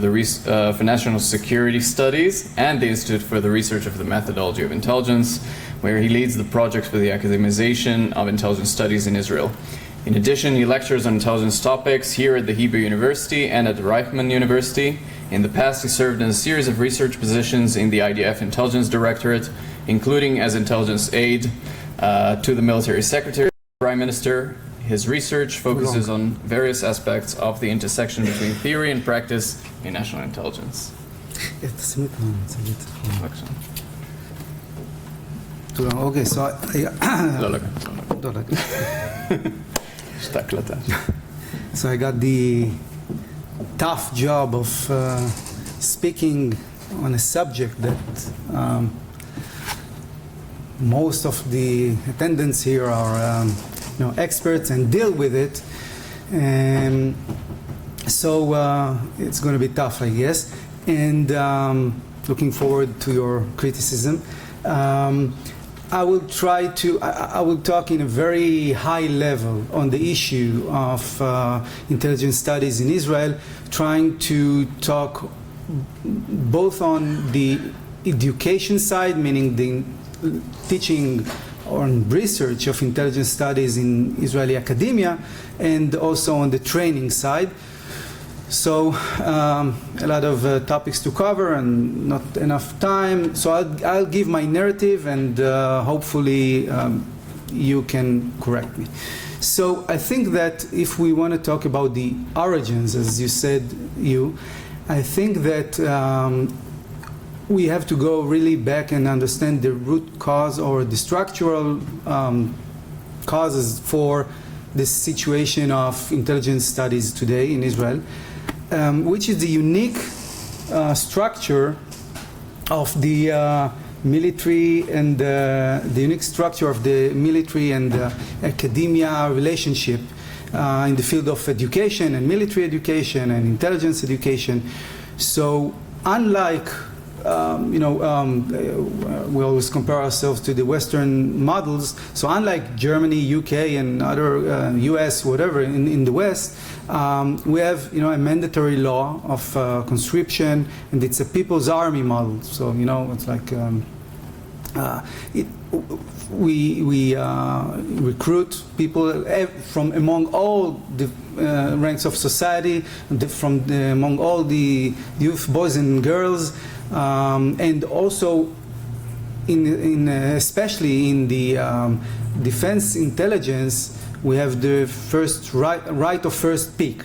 National Security Studies and the Institute for the Research of the Methodology of Intelligence, where he leads the project for the academization of intelligence studies in Israel. In addition, he lectures on intelligence topics here at the Hebrew University and at the Riemer University. In the past, he served in a series of research positions in the IDF Intelligence Directorate, including as intelligence aide to the Military Secretary, Prime Minister. His research focuses on various aspects of the intersection between theory and practice in national intelligence. Okay, so so I got the tough job of speaking on a subject that most of the attendants here are experts and deal with it, and so it's going to be tough, I guess, and looking forward to your criticism. I will try to, I will talk in a very high level on the issue of intelligence studies in Israel, trying to talk both on the education side, meaning the teaching or research of intelligence studies in Israeli academia, and also on the training side. So a lot of topics to cover and not enough time. So I'll give my narrative, and hopefully you can correct me. So I think that if we want to talk about the origins, as you said, I think that we have to go really back and understand the root cause or the structural causes for this situation of intelligence studies today in Israel, which is the unique structure of the military and the unique structure of the military and academia relationship in the field of education and military education and intelligence education. So unlike we always compare ourselves to the Western models. So unlike Germany, UK, and other US, whatever, in the West, We have, a mandatory law of conscription, and it's a people's army model. So, it's like we recruit people from among all the ranks of society, among all the youth, boys and girls, and also especially in the defense intelligence, we have the first right of first pick.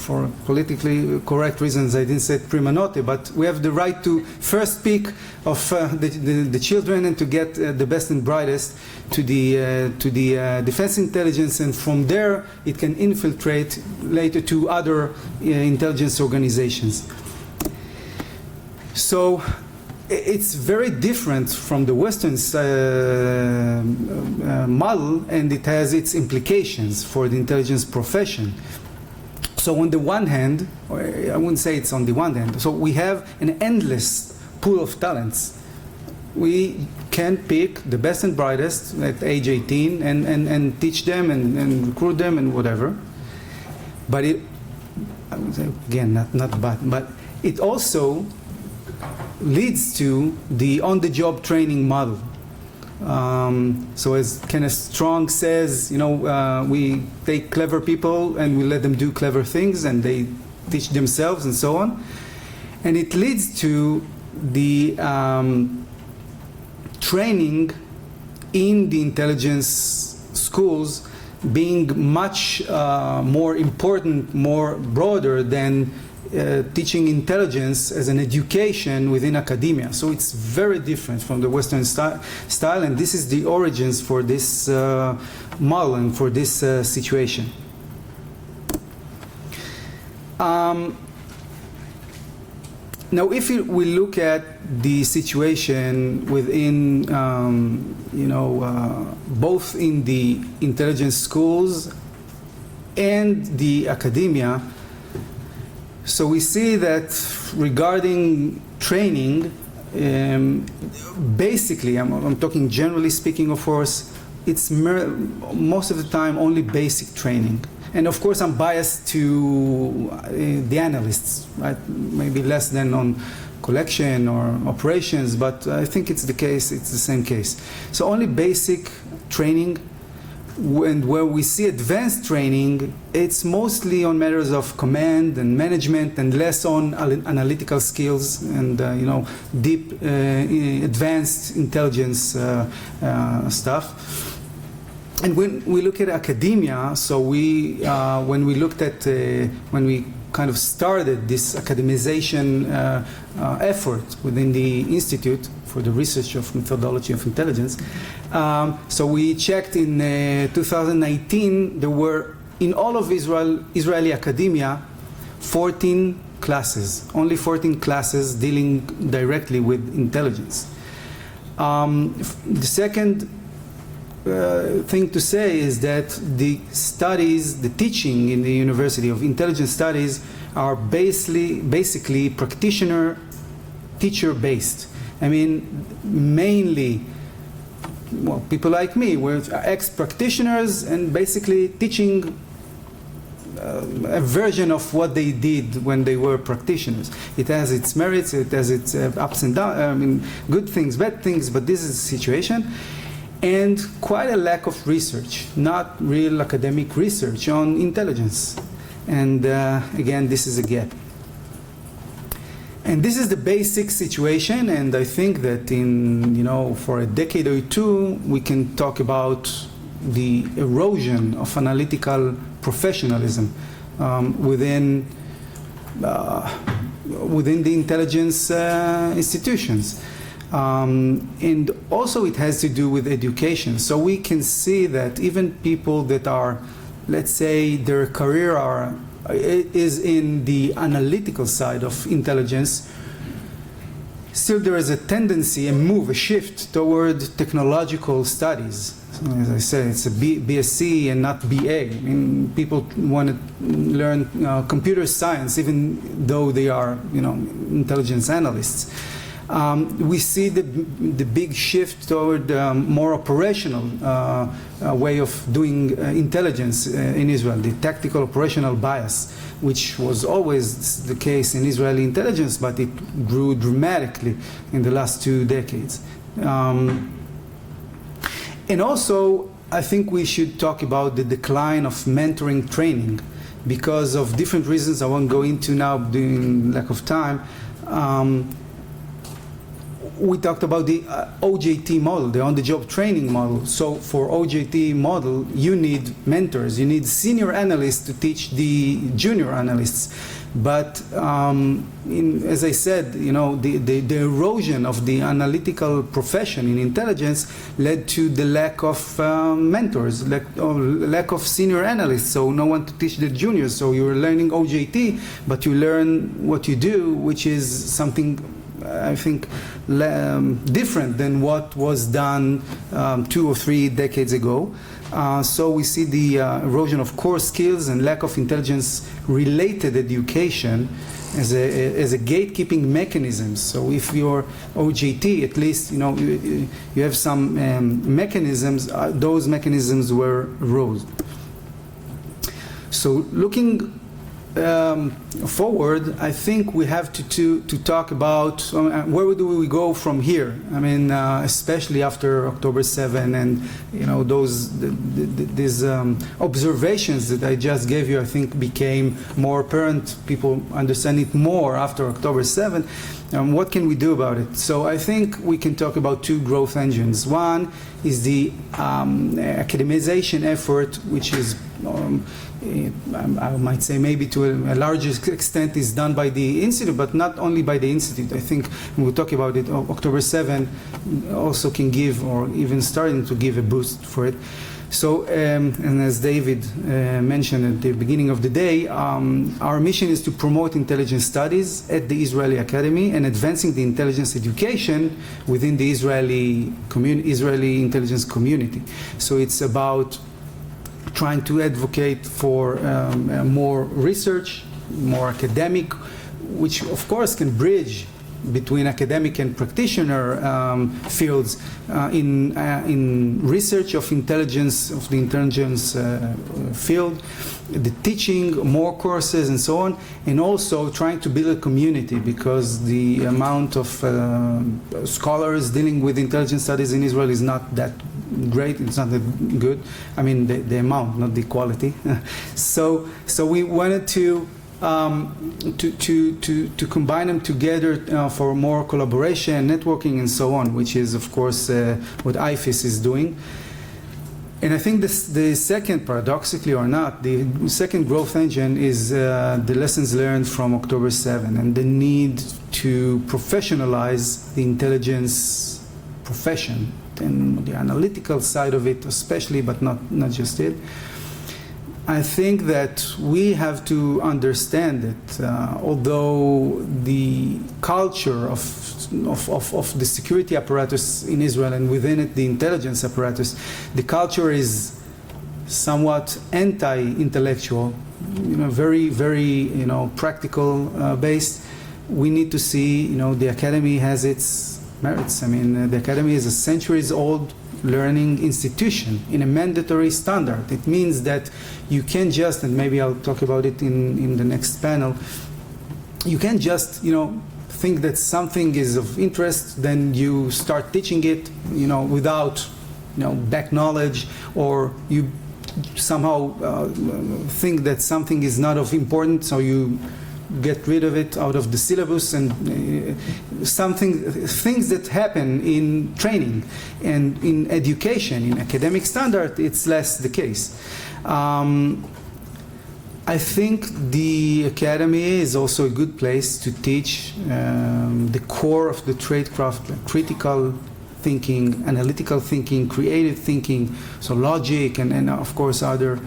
For politically correct reasons, I didn't say prima notte, but we have the right to first pick of the children and to get the best and brightest to the defense intelligence, and from there it can infiltrate later to other intelligence organizations. So it's very different from the Western model, and it has its implications for the intelligence profession. So on the one hand, or I wouldn't say it's on the one hand, so we have an endless pool of talents. We can pick the best and brightest at age 18 and teach them and recruit them and whatever. But I would say, again, not bad, but it also leads to the on-the-job training model. So as Kenneth Strong says, we take clever people and we let them do clever things and they teach themselves and so on. And it leads to the training in the intelligence schools being much more important, more broader than teaching intelligence as an education within academia. So it's very different from the Western style, and this is the origins for this model and for this situation. Now, if we look at the situation within, both in the intelligence schools and the academia, so we see that regarding training, basically, I'm talking generally speaking, of course, it's most of the time only basic training. And of course, I'm biased to the analysts, right? Maybe less than on collection or operations, but I think it's the case, it's the same case. So only basic training. And where we see advanced training, it's mostly on matters of command and management and less on analytical skills and deep advanced intelligence stuff. And when we look at academia, so when we looked at when we kind of started this academization effort within the Institute for the Research of Methodology of Intelligence. So we checked in 2019, there were, in all of Israeli academia, 14 classes, only 14 classes dealing directly with intelligence. The second thing to say is that the studies, the teaching in the University of Intelligence Studies are basically practitioner, teacher-based. I mean, mainly, well, people like me were ex-practitioners and basically teaching a version of what they did when they were practitioners. It has its merits, it has its ups and downs, good things, bad things, but this is the situation. And quite a lack of research, not real academic research on intelligence. And again, this is a gap. And this is the basic situation, and I think that for a decade or two, we can talk about the erosion of analytical professionalism within the intelligence institutions. And also it has to do with education. So we can see that even people that are, let's say, their career is in the analytical side of intelligence, still there is a tendency, a shift toward technological studies. So as I said, it's a BSc and not BA. People want to learn computer science even though they are, intelligence analysts. We see the big shift toward more operational way of doing intelligence in Israel, the tactical operational bias, which was always the case in Israeli intelligence, but it grew dramatically in the last 2 decades. And also, I think we should talk about the decline of mentoring training because of different reasons I won't go into now due to lack of time. We talked about the OJT model, the on-the-job training model. So for OJT model, you need mentors, you need senior analysts to teach the junior analysts. But as I said, you know, the erosion of the analytical profession in intelligence led to the lack of mentors, lack of senior analysts, so no one to teach the juniors. So you're learning OJT, but you learn what you do, which is something I think different than what was done 2 or 3 decades ago. So we see the erosion of core skills and lack of intelligence-related education as a gatekeeping mechanism. So if you're OJT, at least you know you have some mechanisms. Those mechanisms were eroded. So looking forward, I think we have to talk about where do we go from here. I mean, especially after October 7 and you know these observations that I just gave you, I think became more apparent. People understand it more after October 7. What can we do about it? So I think we can talk about 2 growth engines. One is the academization effort, which is I might say maybe to a larger extent is done by the Institute, but not only by the Institute. I think when we talk about it, October 7 also can give, or even starting to give, a boost for it. So, and as David mentioned at the beginning of the day, our mission is to promote intelligence studies at the Israeli Academy and advancing the intelligence education within the Israeli intelligence community. So it's about trying to advocate for more research, more academic, which of course can bridge between academic and practitioner fields in research of intelligence, of the intelligence field, the teaching, more courses and so on, and also trying to build a community, because the amount of scholars dealing with intelligence studies in Israel is not that great, it's not that good. I mean the amount, not the quality. So we wanted to combine them together for more collaboration, networking, and so on, which is of course what IFIS is doing. And I think the second, paradoxically or not, the second growth engine is the lessons learned from October 7 and the need to professionalize the intelligence profession and the analytical side of it especially, but not just it. I think that we have to understand that although the culture of the security apparatus in Israel and within it the intelligence apparatus, the culture is somewhat anti-intellectual, very, very practical based. We need to see, the academy has its merits. I mean, the academy is a centuries-old learning institution in a mandatory standard. It means that you can't just, and maybe I'll talk about it in the next panel, you can't just, think that something is of interest, then you start teaching it, without, back knowledge, or you somehow think that something is not of importance, so you get rid of it out of the syllabus, and things that happen in training and in education, in academic standard, it's less the case. I think the academy is also a good place to teach the core of the tradecraft, like critical thinking, analytical thinking, creative thinking, so logic, and of course other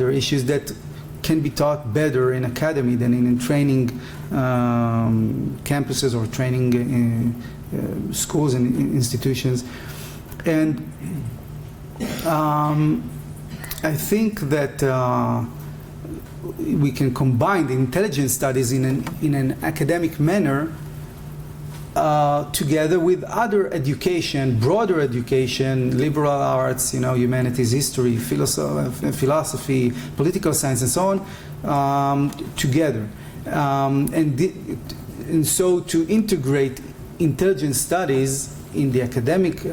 issues that can be taught better in academy than in training campuses or training schools and institutions. And I think that we can combine the intelligence studies in an academic manner together with other education, broader education, liberal arts, humanities, history, philosophy, political science, and so on, together. And so to integrate intelligence studies in the academic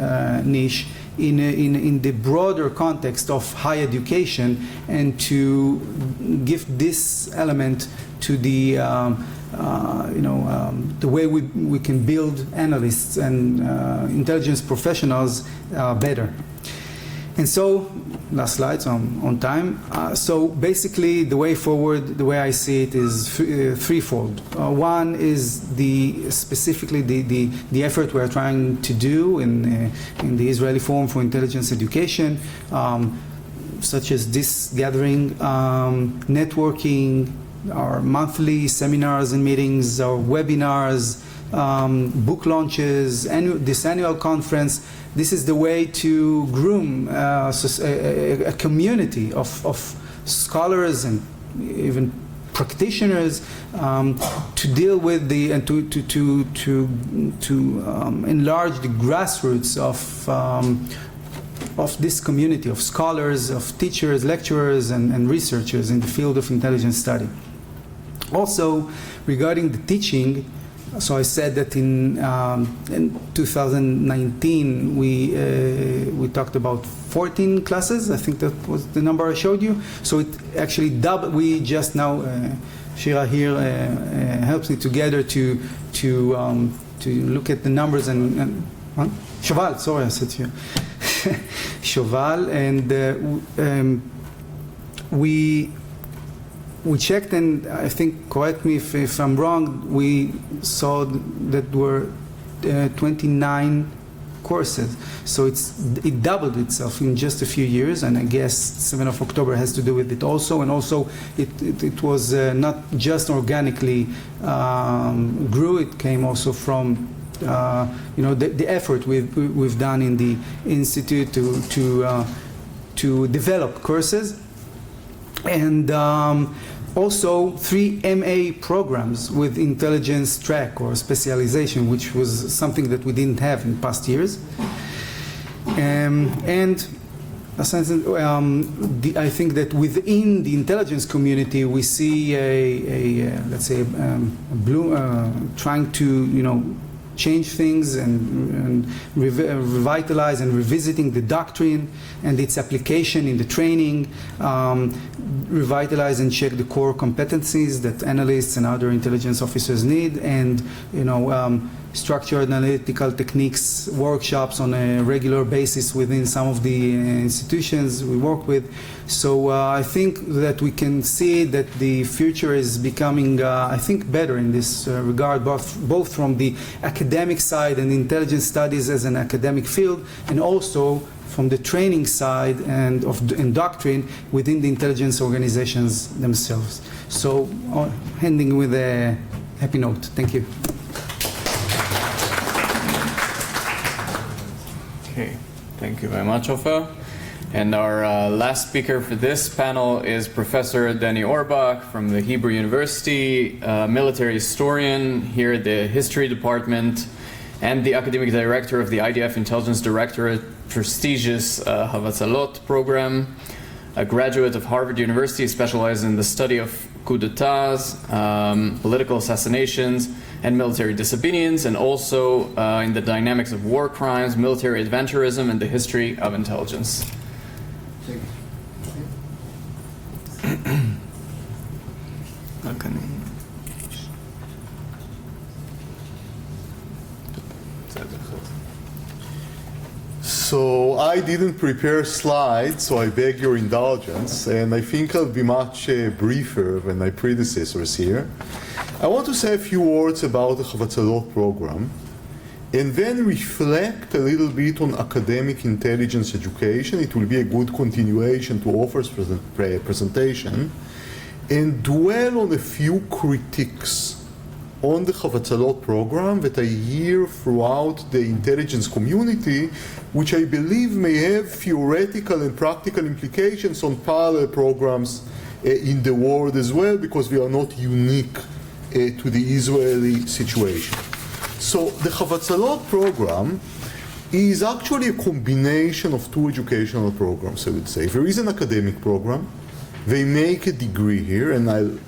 niche in the broader context of higher education, and to give this element to the the way we can build analysts and intelligence professionals better. And so, last slide, so I'm on time. So basically, the way forward, the way I see it, is threefold. One is specifically the effort we're trying to do in the Israeli Forum for Intelligence Education, such as this gathering, networking, our monthly seminars and meetings, our webinars, book launches, this annual conference. This is the way to groom a community of scholars and even practitioners to deal with and to enlarge the grassroots of this community of scholars, of teachers, lecturers, and researchers in the field of intelligence study. Also, regarding the teaching, so I said that in 2019 we talked about 14 classes. I think that was the number I showed you. So it actually doubled. We just now, Shira here helps me together to look at the numbers and Shoval. Sorry, I said to you. Shoval, and we checked, and I think, correct me if I'm wrong, we saw that were 29 courses. So it doubled itself in just a few years, and I guess 7th of October has to do with it also. And also it was not just organically grew, it came also from the effort we've done in the Institute to develop courses. And also 3 MA programs with intelligence track or specialization, which was something that we didn't have in past years. And I think that within the intelligence community we see let's say trying to change things and revitalize and revisiting the doctrine and its application in the training, revitalize and check the core competencies that analysts and other intelligence officers need, and structured analytical techniques workshops on a regular basis within some of the institutions we work with. So I think that we can see that the future is becoming, I think, better in this regard, both from the academic side and intelligence studies as an academic field, and also from the training side and doctrine within the intelligence organizations themselves. So ending with a happy note. Thank you. Okay, thank you very much, Ofer. And our last speaker for this panel is Professor Danny Orbach from the Hebrew University, military historian here at the History Department, and the academic director of the IDF Intelligence Directorate prestigious Havatzalot program, a graduate of Harvard University, specialized in the study of coups d'etats, political assassinations, and military disobedience, and also in the dynamics of war crimes, military adventurism, and the history of intelligence. So I didn't prepare slides, so I beg your indulgence, and I think I'll be much briefer than my predecessors here. I want to say a few words about the Havatzalot program, and then reflect a little bit on academic intelligence education. It will be a good continuation to Ofer's presentation, and dwell on a few critiques on the Havatzalot program that I hear throughout the intelligence community, which I believe may have theoretical and practical implications on parallel programs in the world as well, because we are not unique to the Israeli situation. So the Havatzalot program is actually a combination of two educational programs, I would say. There is an academic program. They make a degree here, and I'll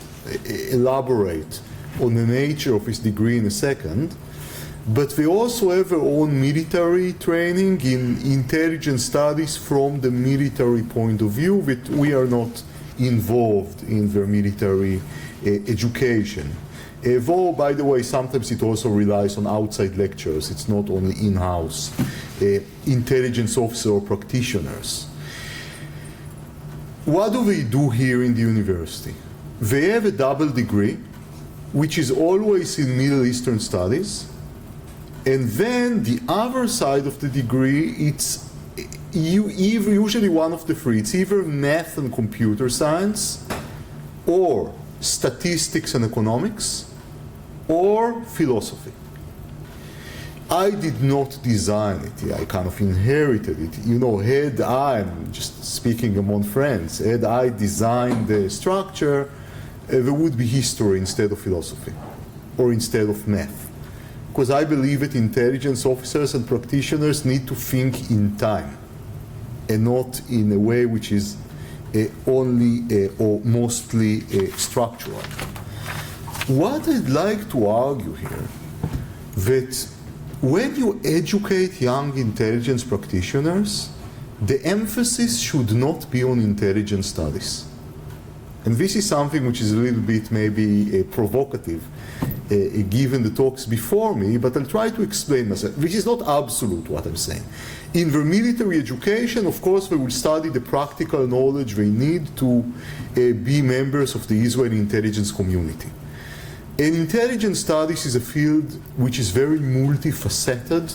elaborate on the nature of this degree in a second. But they also have their own military training in intelligence studies from the military point of view, but we are not involved in their military education. Though, by the way, sometimes it also relies on outside lecturers. It's not only in-house intelligence officer or practitioners. What do they do here in the university? They have a double degree, which is always in Middle Eastern studies. And then the other side of the degree, it's usually one of the three. It's either math and computer science, or statistics and economics, or philosophy. I did not design it. I kind of inherited it. You know, I'm just speaking among friends, had I designed the structure, there would be history instead of philosophy, or instead of math. Because I believe that intelligence officers and practitioners need to think in time, and not in a way which is only or mostly structural. What I'd like to argue here, that when you educate young intelligence practitioners, the emphasis should not be on intelligence studies. And this is something which is a little bit maybe provocative, given the talks before me, but I'll try to explain myself. This is not absolute what I'm saying. In their military education, of course, they will study the practical knowledge they need to be members of the Israeli intelligence community. And intelligence studies is a field which is very multifaceted,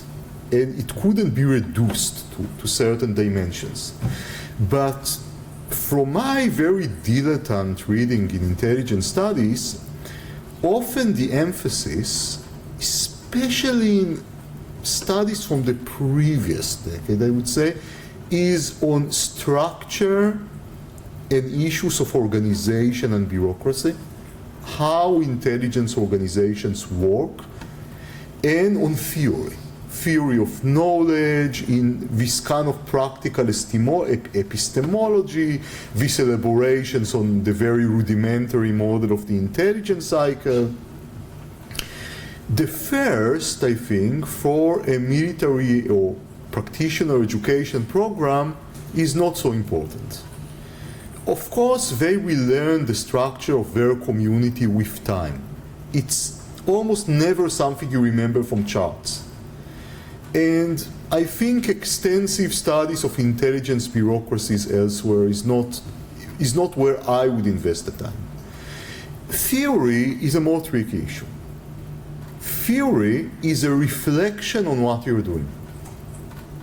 and it couldn't be reduced to certain dimensions. But from my very dilettante reading in intelligence studies, often the emphasis, especially in studies from the previous decade, I would say, is on structure and issues of organization and bureaucracy, how intelligence organizations work, and on theory of knowledge, in this kind of practical epistemology, these elaborations on the very rudimentary model of the intelligence cycle. The first, I think, for a military or practitioner education program is not so important. Of course, they will learn the structure of their community with time. It's almost never something you remember from charts. And I think extensive studies of intelligence bureaucracies elsewhere is not where I would invest the time. Theory is a more tricky issue. Theory is a reflection on what you're doing.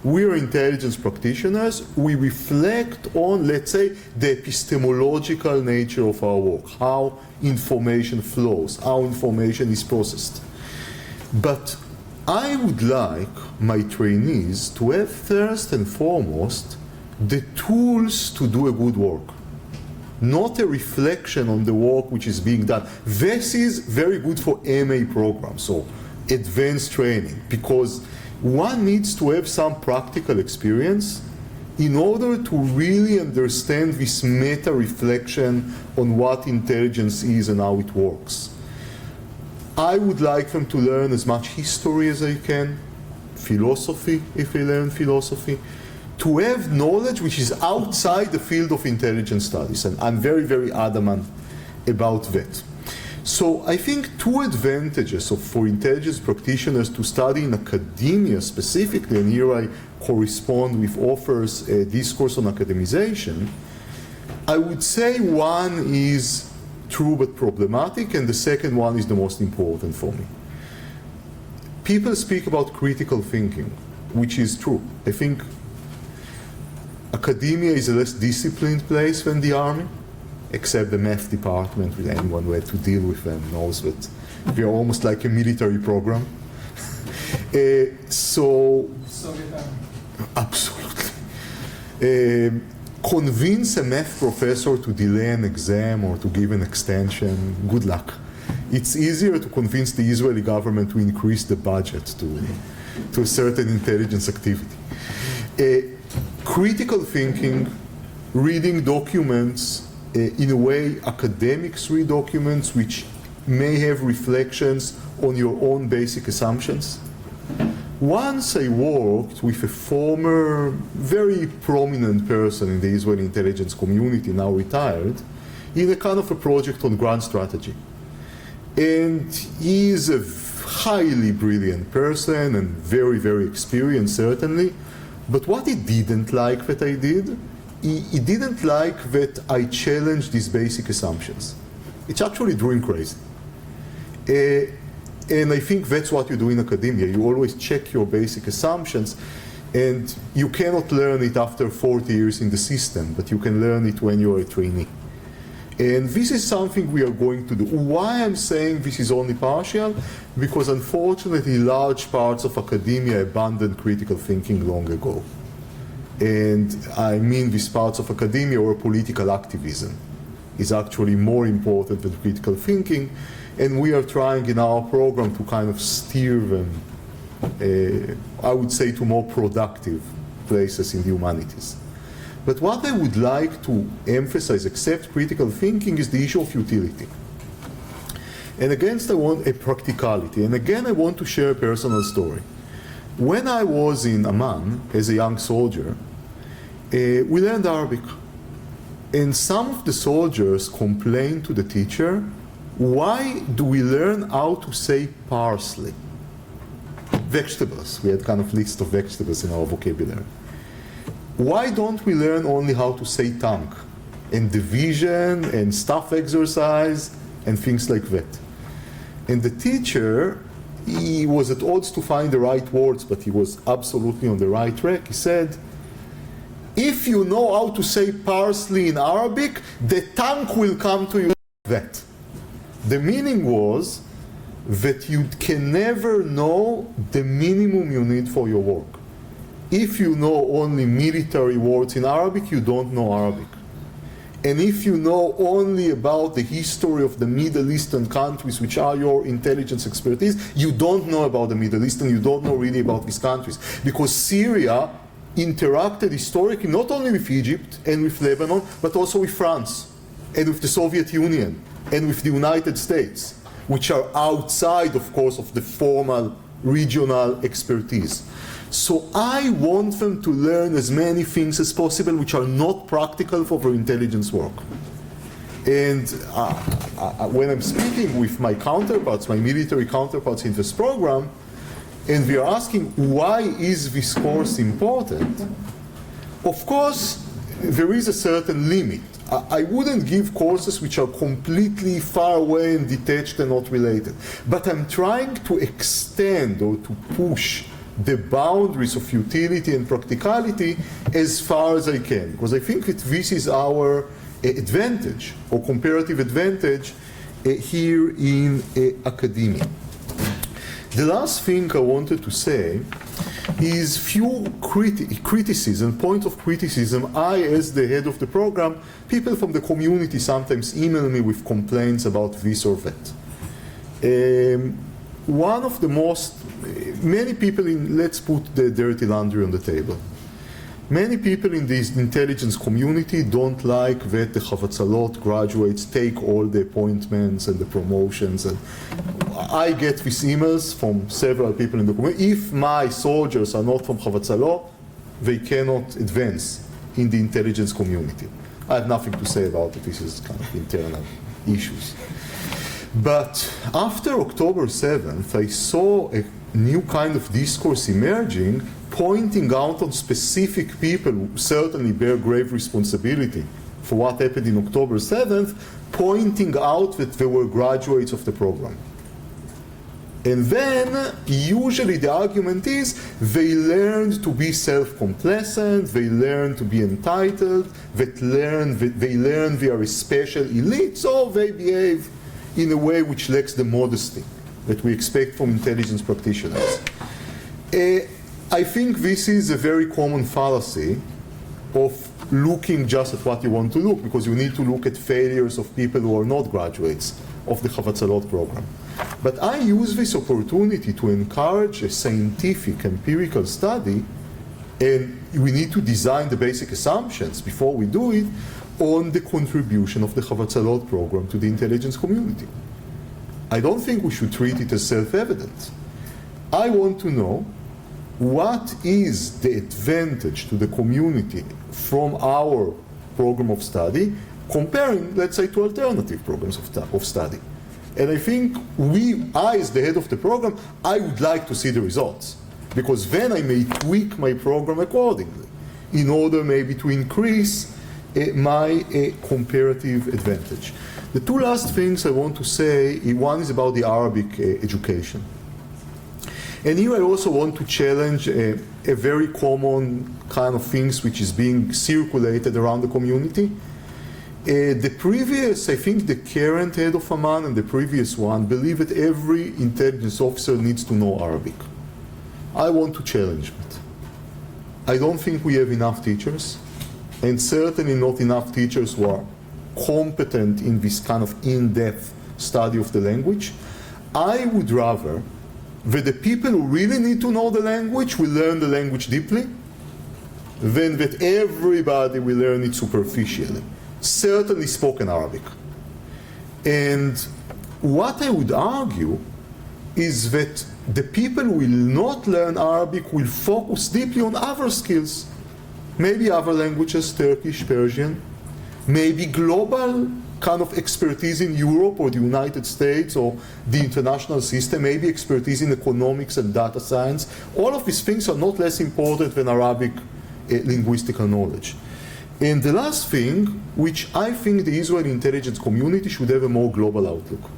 We are intelligence practitioners. We reflect on, let's say, the epistemological nature of our work, how information flows, how information is processed. But I would like my trainees to have first and foremost the tools to do a good work, not a reflection on the work which is being done. This is very good for MA programs, so advanced training, because one needs to have some practical experience in order to really understand this meta-reflection on what intelligence is and how it works. I would like them to learn as much history as I can, philosophy, if they learn philosophy, to have knowledge which is outside the field of intelligence studies, and I'm very, very adamant about that. So I think two advantages for intelligence practitioners to study in academia specifically, and here I correspond with Ofer's discourse on academization, I would say one is true but problematic, and the second one is the most important for me. People speak about critical thinking, which is true. I think academia is a less disciplined place than the army, except the math department, with anyone who had to deal with them knows that we are almost like a military program. Absolutely. Convince a math professor to delay an exam or to give an extension, good luck. it's easier to convince the Israeli government to increase the budget to a certain intelligence activity. Critical thinking, reading documents, in a way academics read documents which may have reflections on your own basic assumptions. Once I worked with a former, very prominent person in the Israeli intelligence community, now retired, in a kind of a project on grand strategy. And he is a highly brilliant person and very, very experienced, certainly. But what he didn't like that I did, he didn't like that I challenged these basic assumptions. It's actually drove him crazy. And I think that's what you do in academia. You always check your basic assumptions, and you cannot learn it after 40 years in the system, but you can learn it when you're a trainee. And this is something we are going to do. Why I'm saying this is only partial? Because unfortunately large parts of academia abandoned critical thinking long ago. And I mean these parts of academia or political activism is actually more important than critical thinking. And we are trying in our program to kind of steer them, I would say, to more productive places in the humanities. But what I would like to emphasize, except critical thinking, is the issue of utility. And again, I want a practicality. And again, I want to share a personal story. When I was in Amman as a young soldier, we learned Arabic. And some of the soldiers complained to the teacher, why do we learn how to say parsley? Vegetables. We had kind of list of vegetables in our vocabulary. Why don't we learn only how to say tank and division and staff exercise and things like that? And the teacher, he was at odds to find the right words, but he was absolutely on the right track. He said, if you know how to say parsley in Arabic, the tank will come to you like that. The meaning was that you can never know the minimum you need for your work. If you know only military words in Arabic, you don't know Arabic. And if you know only about the history of the Middle Eastern countries, which are your intelligence expertise, you don't know about the Middle East, and you don't know really about these countries. Because Syria interacted historically not only with Egypt and with Lebanon, but also with France, and with the Soviet Union, and with the United States, which are outside, of course, of the formal regional expertise. So I want them to learn as many things as possible which are not practical for their intelligence work. And when I'm speaking with my counterparts, my military counterparts in this program, and we are asking why is this course important, of course there is a certain limit. I wouldn't give courses which are completely far away and detached and not related. But I'm trying to extend or to push the boundaries of utility and practicality as far as I can. Because I think that this is our advantage or comparative advantage here in academia. The last thing I wanted to say is few criticism, points of criticism. I, as the head of the program, people from the community sometimes email me with complaints about this or that. One of the most, many people in, let's put the dirty laundry on the table. Many people in this intelligence community don't like that the Havatzalot graduates take all the appointments and the promotions. And I get these emails from several people in the community. If my soldiers are not from Havatzalot, they cannot advance in the intelligence community. I have nothing to say about it. This is kind of internal issues. But after October 7th, I saw a new kind of discourse emerging, pointing out on specific people who certainly bear grave responsibility for what happened in October 7th, pointing out that they were graduates of the program. And then, usually the argument is, they learned to be self-complacent, they learned to be entitled, they learn they are a special elite, so they behave in a way which lacks the modesty that we expect from intelligence practitioners. I think this is a very common fallacy of looking just at what you want to look, because you need to look at failures of people who are not graduates of the Havatzalot program. But I use this opportunity to encourage a scientific, empirical study, and we need to design the basic assumptions before we do it, on the contribution of the Havatzalot program to the intelligence community. I don't think we should treat it as self-evident. I want to know what is the advantage to the community from our program of study comparing, let's say, to alternative programs of study. And I think I, as the head of the program, I would like to see the results, because then I may tweak my program accordingly in order maybe to increase my comparative advantage. The two last things I want to say, one is about the Arabic education. And here I also want to challenge a very common kind of things which is being circulated around the community. The previous, I think the current head of Amman and the previous one believe that every intelligence officer needs to know Arabic. I want to challenge that. I don't think we have enough teachers, and certainly not enough teachers who are competent in this kind of in-depth study of the language. I would rather that the people who really need to know the language will learn the language deeply than that everybody will learn it superficially. Certainly spoken Arabic. And what I would argue is that the people who will not learn Arabic will focus deeply on other skills. Maybe other languages, Turkish, Persian, maybe global kind of expertise in Europe or the United States or the international system, maybe expertise in economics and data science. All of these things are not less important than Arabic linguistical knowledge. And the last thing, which I think the Israeli intelligence community should have a more global outlook.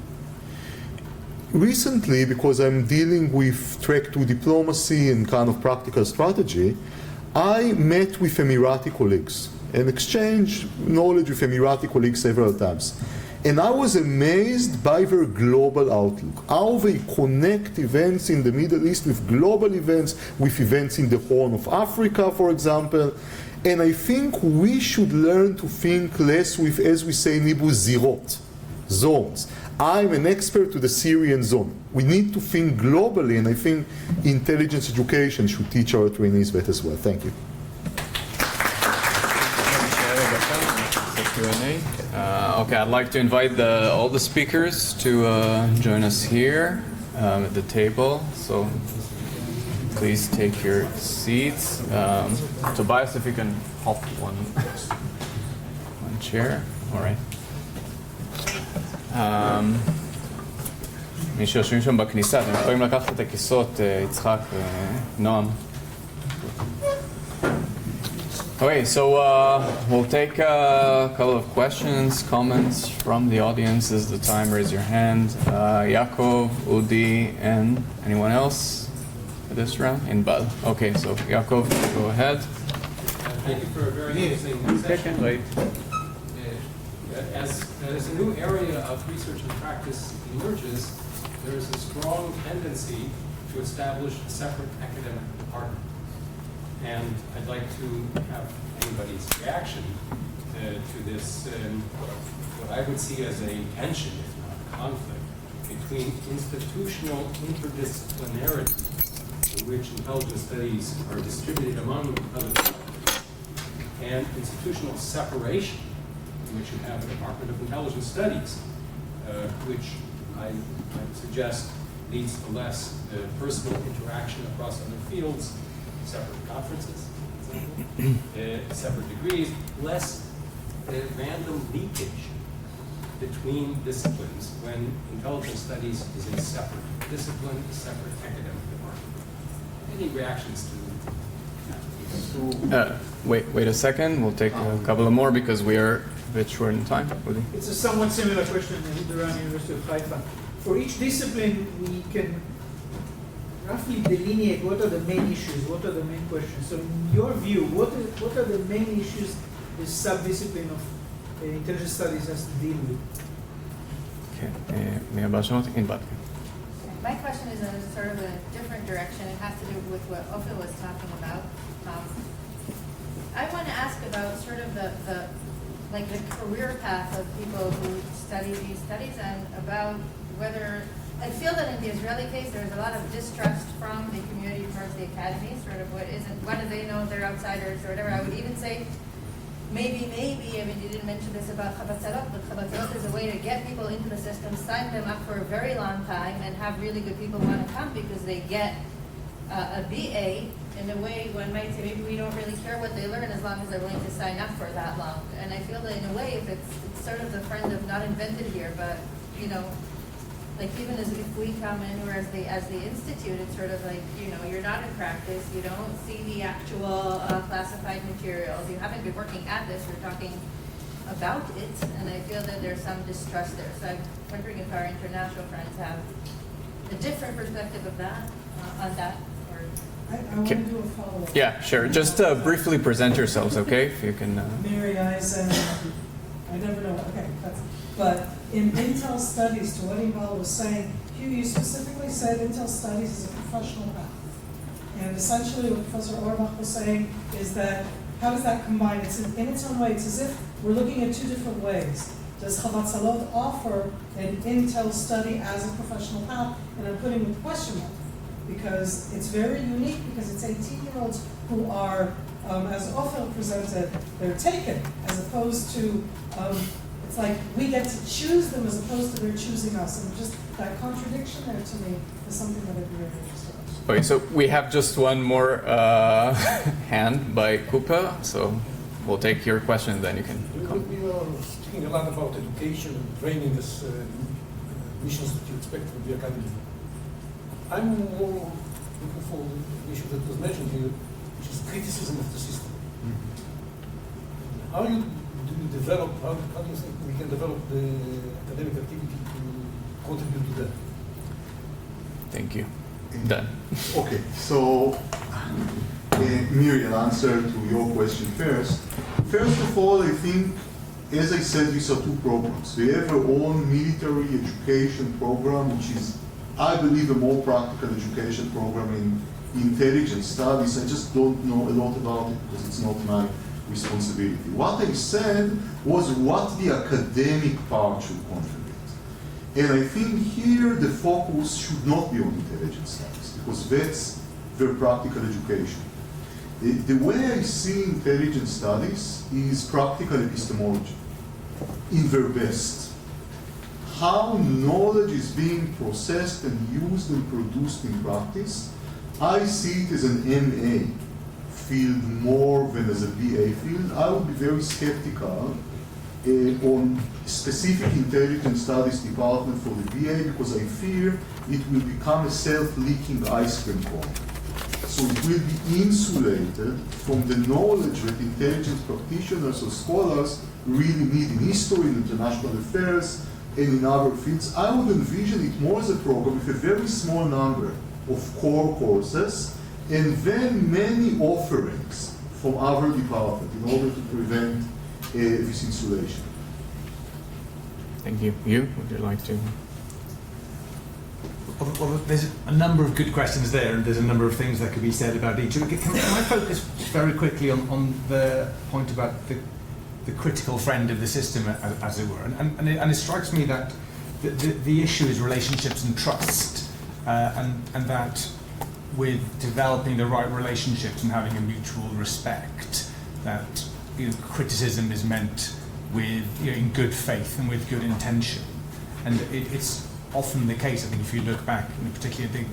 Recently, because I'm dealing with track 2 diplomacy and kind of practical strategy, I met with Emirati colleagues and exchanged knowledge with Emirati colleagues several times. And I was amazed by their global outlook, how they connect events in the Middle East with global events, with events in the Horn of Africa, for example. And I think we should learn to think less with, as we say in Hebrew, zirot, zones. I'm an expert to the Syrian zone. We need to think globally, and I think intelligence education should teach our trainees that as well. Thank you. Okay, I'd like to invite all the speakers to join us here at the table. So please take your seats. Tobias, if you can hop one chair. All right. מי שיושבים שם בכניסה, אתם יכולים לקחת את הכיסאות, יצחק ונועם. Okay, so we'll take a couple of questions, comments from the audience. This is the time. Raise your hand. Yaakov, Udi, and anyone else for this round? Inbal. Okay, so Yaakov, go ahead. Thank you for a very interesting session. Right. As a new area of research and practice emerges, there is a strong tendency to establish a separate academic department. And I'd like to have anybody's reaction to this, what I would see as a tension, if not conflict, between institutional interdisciplinarity, in which intelligence studies are distributed among other departments, and institutional separation, in which you have a Department of Intelligence Studies, which I suggest leads to less personal interaction across other fields, separate conferences, separate degrees, less random leakage between disciplines when intelligence studies is a separate discipline, a separate academic department. Any reactions to that? Wait a second. We'll take a couple of more because we are a bit short in time. It's a somewhat similar question around the University of Haifa. For each discipline, we can roughly delineate what are the main issues, what are the main questions. So in your view, what are the main issues this sub-discipline of intelligence studies has to deal with? Okay. My question is in sort of a different direction. It has to do with what Ofer was talking about. I want to ask about sort of the like the career path of people who study these studies and about whether, I feel that in the Israeli case, there's a lot of distrust from the community towards the academy, sort of what do they know, they're outsiders or whatever. I would even say, maybe, I mean, you didn't mention this about Havatzalot, but Havatzalot is a way to get people into the system, sign them up for a very long time, and have really good people want to come because they get a BA. In a way, one might say maybe we don't really care what they learn as long as they're willing to sign up for that long. And I feel that in a way, if it's sort of the friend of not invented here, but you know, like even as if we come in or as the institute, it's sort of like, you know, you're not in practice, you don't see the actual classified materials, you haven't been working at this, you're talking about it, and I feel that there's some distrust there. So I'm wondering if our international friends have a different perspective of that, on that. I want to do a follow-up. Yeah, sure. Just briefly present yourselves, okay? If you can. Mary Eisen, I never know. Okay, but in Intel studies, to what Iqbal was saying, Huw, you specifically said Intel studies is a professional path. And essentially what Professor Orbach was saying is that, how does that combine? It's in its own way. It's as if we're looking at two different ways. Does Havatzalot offer an Intel study as a professional path? And I'm putting with question mark, because it's very unique, because it's 18-year-olds who are, as Ofer presented, they're taken, as opposed to, it's like we get to choose them as opposed to they're choosing us. And just that contradiction there to me is something that I'd be very interested in. Okay, so we have just one more hand by Cooper, so we'll take your question and then you can come. We are speaking a lot about education and training as missions that you expect from the academy. I'm more looking for the issue that was mentioned here, which is criticism of the system. How do you develop, how do you think we can develop the academic activity to contribute to that? Thank you. Done. Okay, so Miriam, answer to your question first. First of all, I think, as I said, these are two programs. We have our own military education program, which is, I believe, a more practical education program in intelligence studies. I just don't know a lot about it because it's not my responsibility. What I said was what the academic part should contribute. And I think here the focus should not be on intelligence studies because that's very practical education. The way I see intelligence studies is practical epistemology in their best. How knowledge is being processed and used and produced in practice, I see it as an MA field more than as a BA field. I would be very skeptical on specific intelligence studies department for the BA because I fear it will become a self-leaking ice cream cone. So it will be insulated from the knowledge that intelligence practitioners or scholars really need in history, in international affairs, and in other fields. I would envision it more as a program with a very small number of core courses and then many offerings from other departments in order to prevent this insulation. Thank you. You, would you like to? Well, there's a number of good questions there, and there's a number of things that could be said about each. Can I focus very quickly on the point about the critical friend of the system, as it were? And it strikes me that the issue is relationships and trust, and that with developing the right relationships and having a mutual respect, that criticism is meant with in good faith and with good intention, and it's often the case. I think if you look back, particularly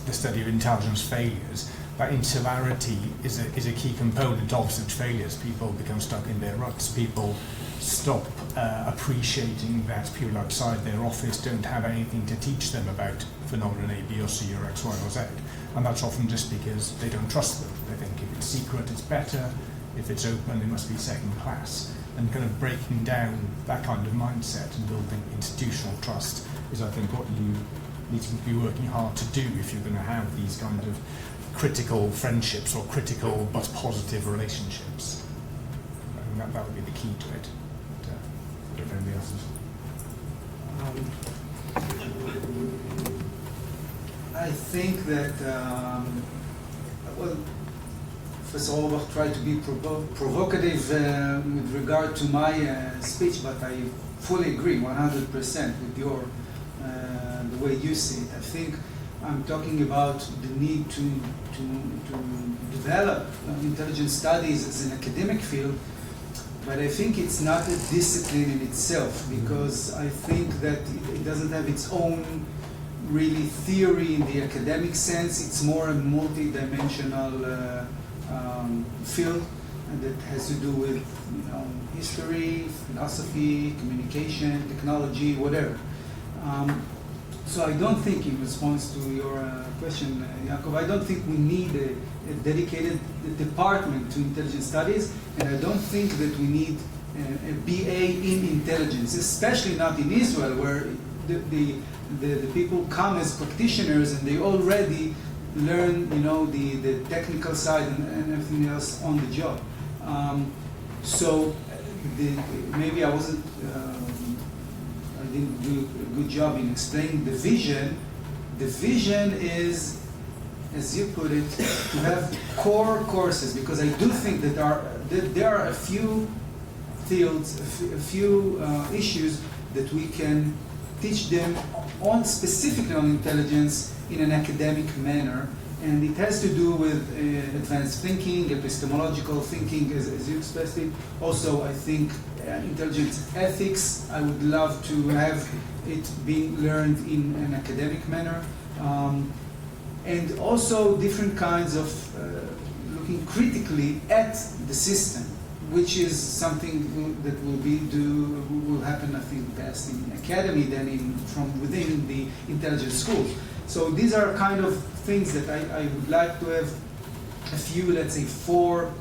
the study of intelligence failures, that insularity is a key component of such failures. People become stuck in their ruts. People stop appreciating that people outside their office don't have anything to teach them about phenomena A, B, or C, or X, Y, or Z. And that's often just because they don't trust them. They think if it's secret, it's better. If it's open, it must be second class. And kind of breaking down that kind of mindset and building institutional trust is, I think, what you need to be working hard to do if you're going to have these kind of critical friendships or critical but positive relationships. I think that would be the key to it. But, if anybody else is... I think that, well, Professor Orbach tried to be provocative with regard to my speech, but I fully agree 100% with your the way you see it. I think I'm talking about the need to develop intelligence studies as an academic field, but I think it's not a discipline in itself, because I think that it doesn't have its own really theory in the academic sense. It's more a multi-dimensional field that has to do with history, philosophy, communication, technology, whatever. So I don't think, in response to your question, Yaakov, I don't think we need a dedicated department to intelligence studies, and I don't think that we need a BA in intelligence, especially not in Israel, where the people come as practitioners and they already learn, the technical side and everything else on the job. So maybe I didn't do a good job in explaining the vision. The vision is, as you put it, to have core courses, because I do think that there are a few fields, a few issues that we can teach them specifically on intelligence in an academic manner, and it has to do with advanced thinking, epistemological thinking, as you expressed it. Also, I think intelligence ethics, I would love to have it being learned in an academic manner. And also different kinds of looking critically at the system, which is something that will happen, I think, best in academy than from within the intelligence schools. So these are kind of things that I would like to have a few, let's say 4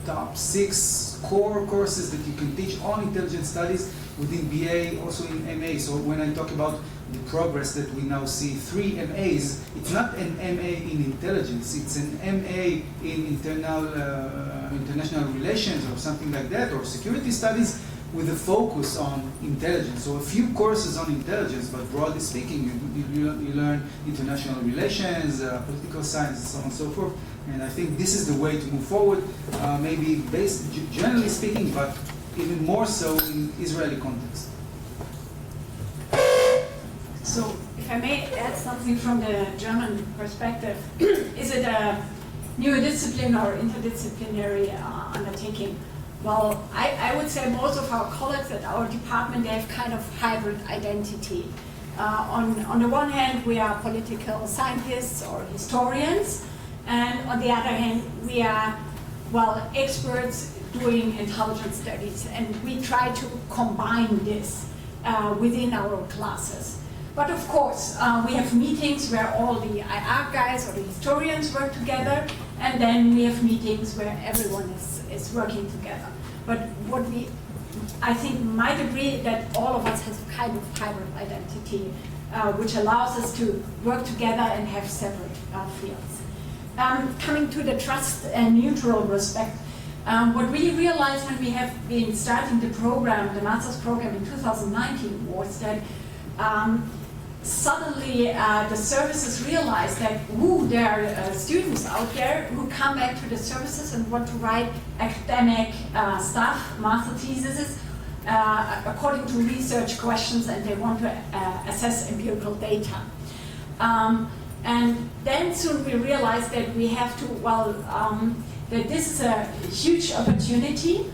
top 6 core courses that you can teach on intelligence studies within BA, also in MA. So when I talk about the progress that we now see, 3 MAs, it's not an MA in intelligence, it's an MA in international relations or something like that, or security studies with a focus on intelligence. So a few courses on intelligence, but broadly speaking, you learn international relations, political science, and so on and so forth. And I think this is the way to move forward, maybe based, generally speaking, but even more so in Israeli context. So, if I may add something from the German perspective, is it a new discipline or interdisciplinary undertaking? Well, I would say most of our colleagues at our department, they have kind of hybrid identity. On the one hand, we are political scientists or historians, and on the other hand, we are, experts doing intelligence studies, and we try to combine this within our classes. But of course, we have meetings where all the IR guys or the historians work together, and then we have meetings where everyone is working together. But what I think might agree that all of us has kind of hybrid identity, which allows us to work together and have separate fields. Coming to the trust and neutral respect, what we realized when we have been starting the program, the master's program in 2019, was that suddenly the services realized that there are students out there who come back to the services and want to write academic stuff, master theses, according to research questions, and they want to assess empirical data. And then soon we realized that we have to, that this is a huge opportunity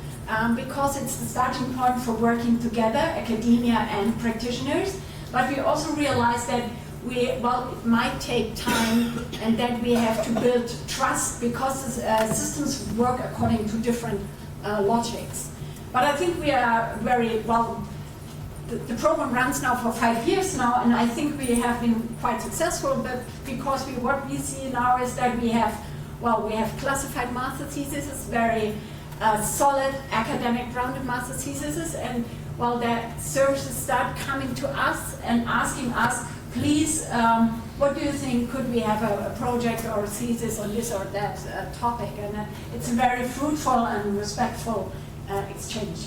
because it's the starting point for working together, academia and practitioners. But we also realized that it might take time, and that we have to build trust because systems work according to different logics. But I think we are very well. The program runs now for 5 years now, and I think we have been quite successful. But because what we see now is that we have classified master theses, very solid academic grounded master theses, and the services start coming to us and asking us, please, what do you think? Could we have a project or a thesis on this or that topic? And it's a very fruitful and respectful exchange.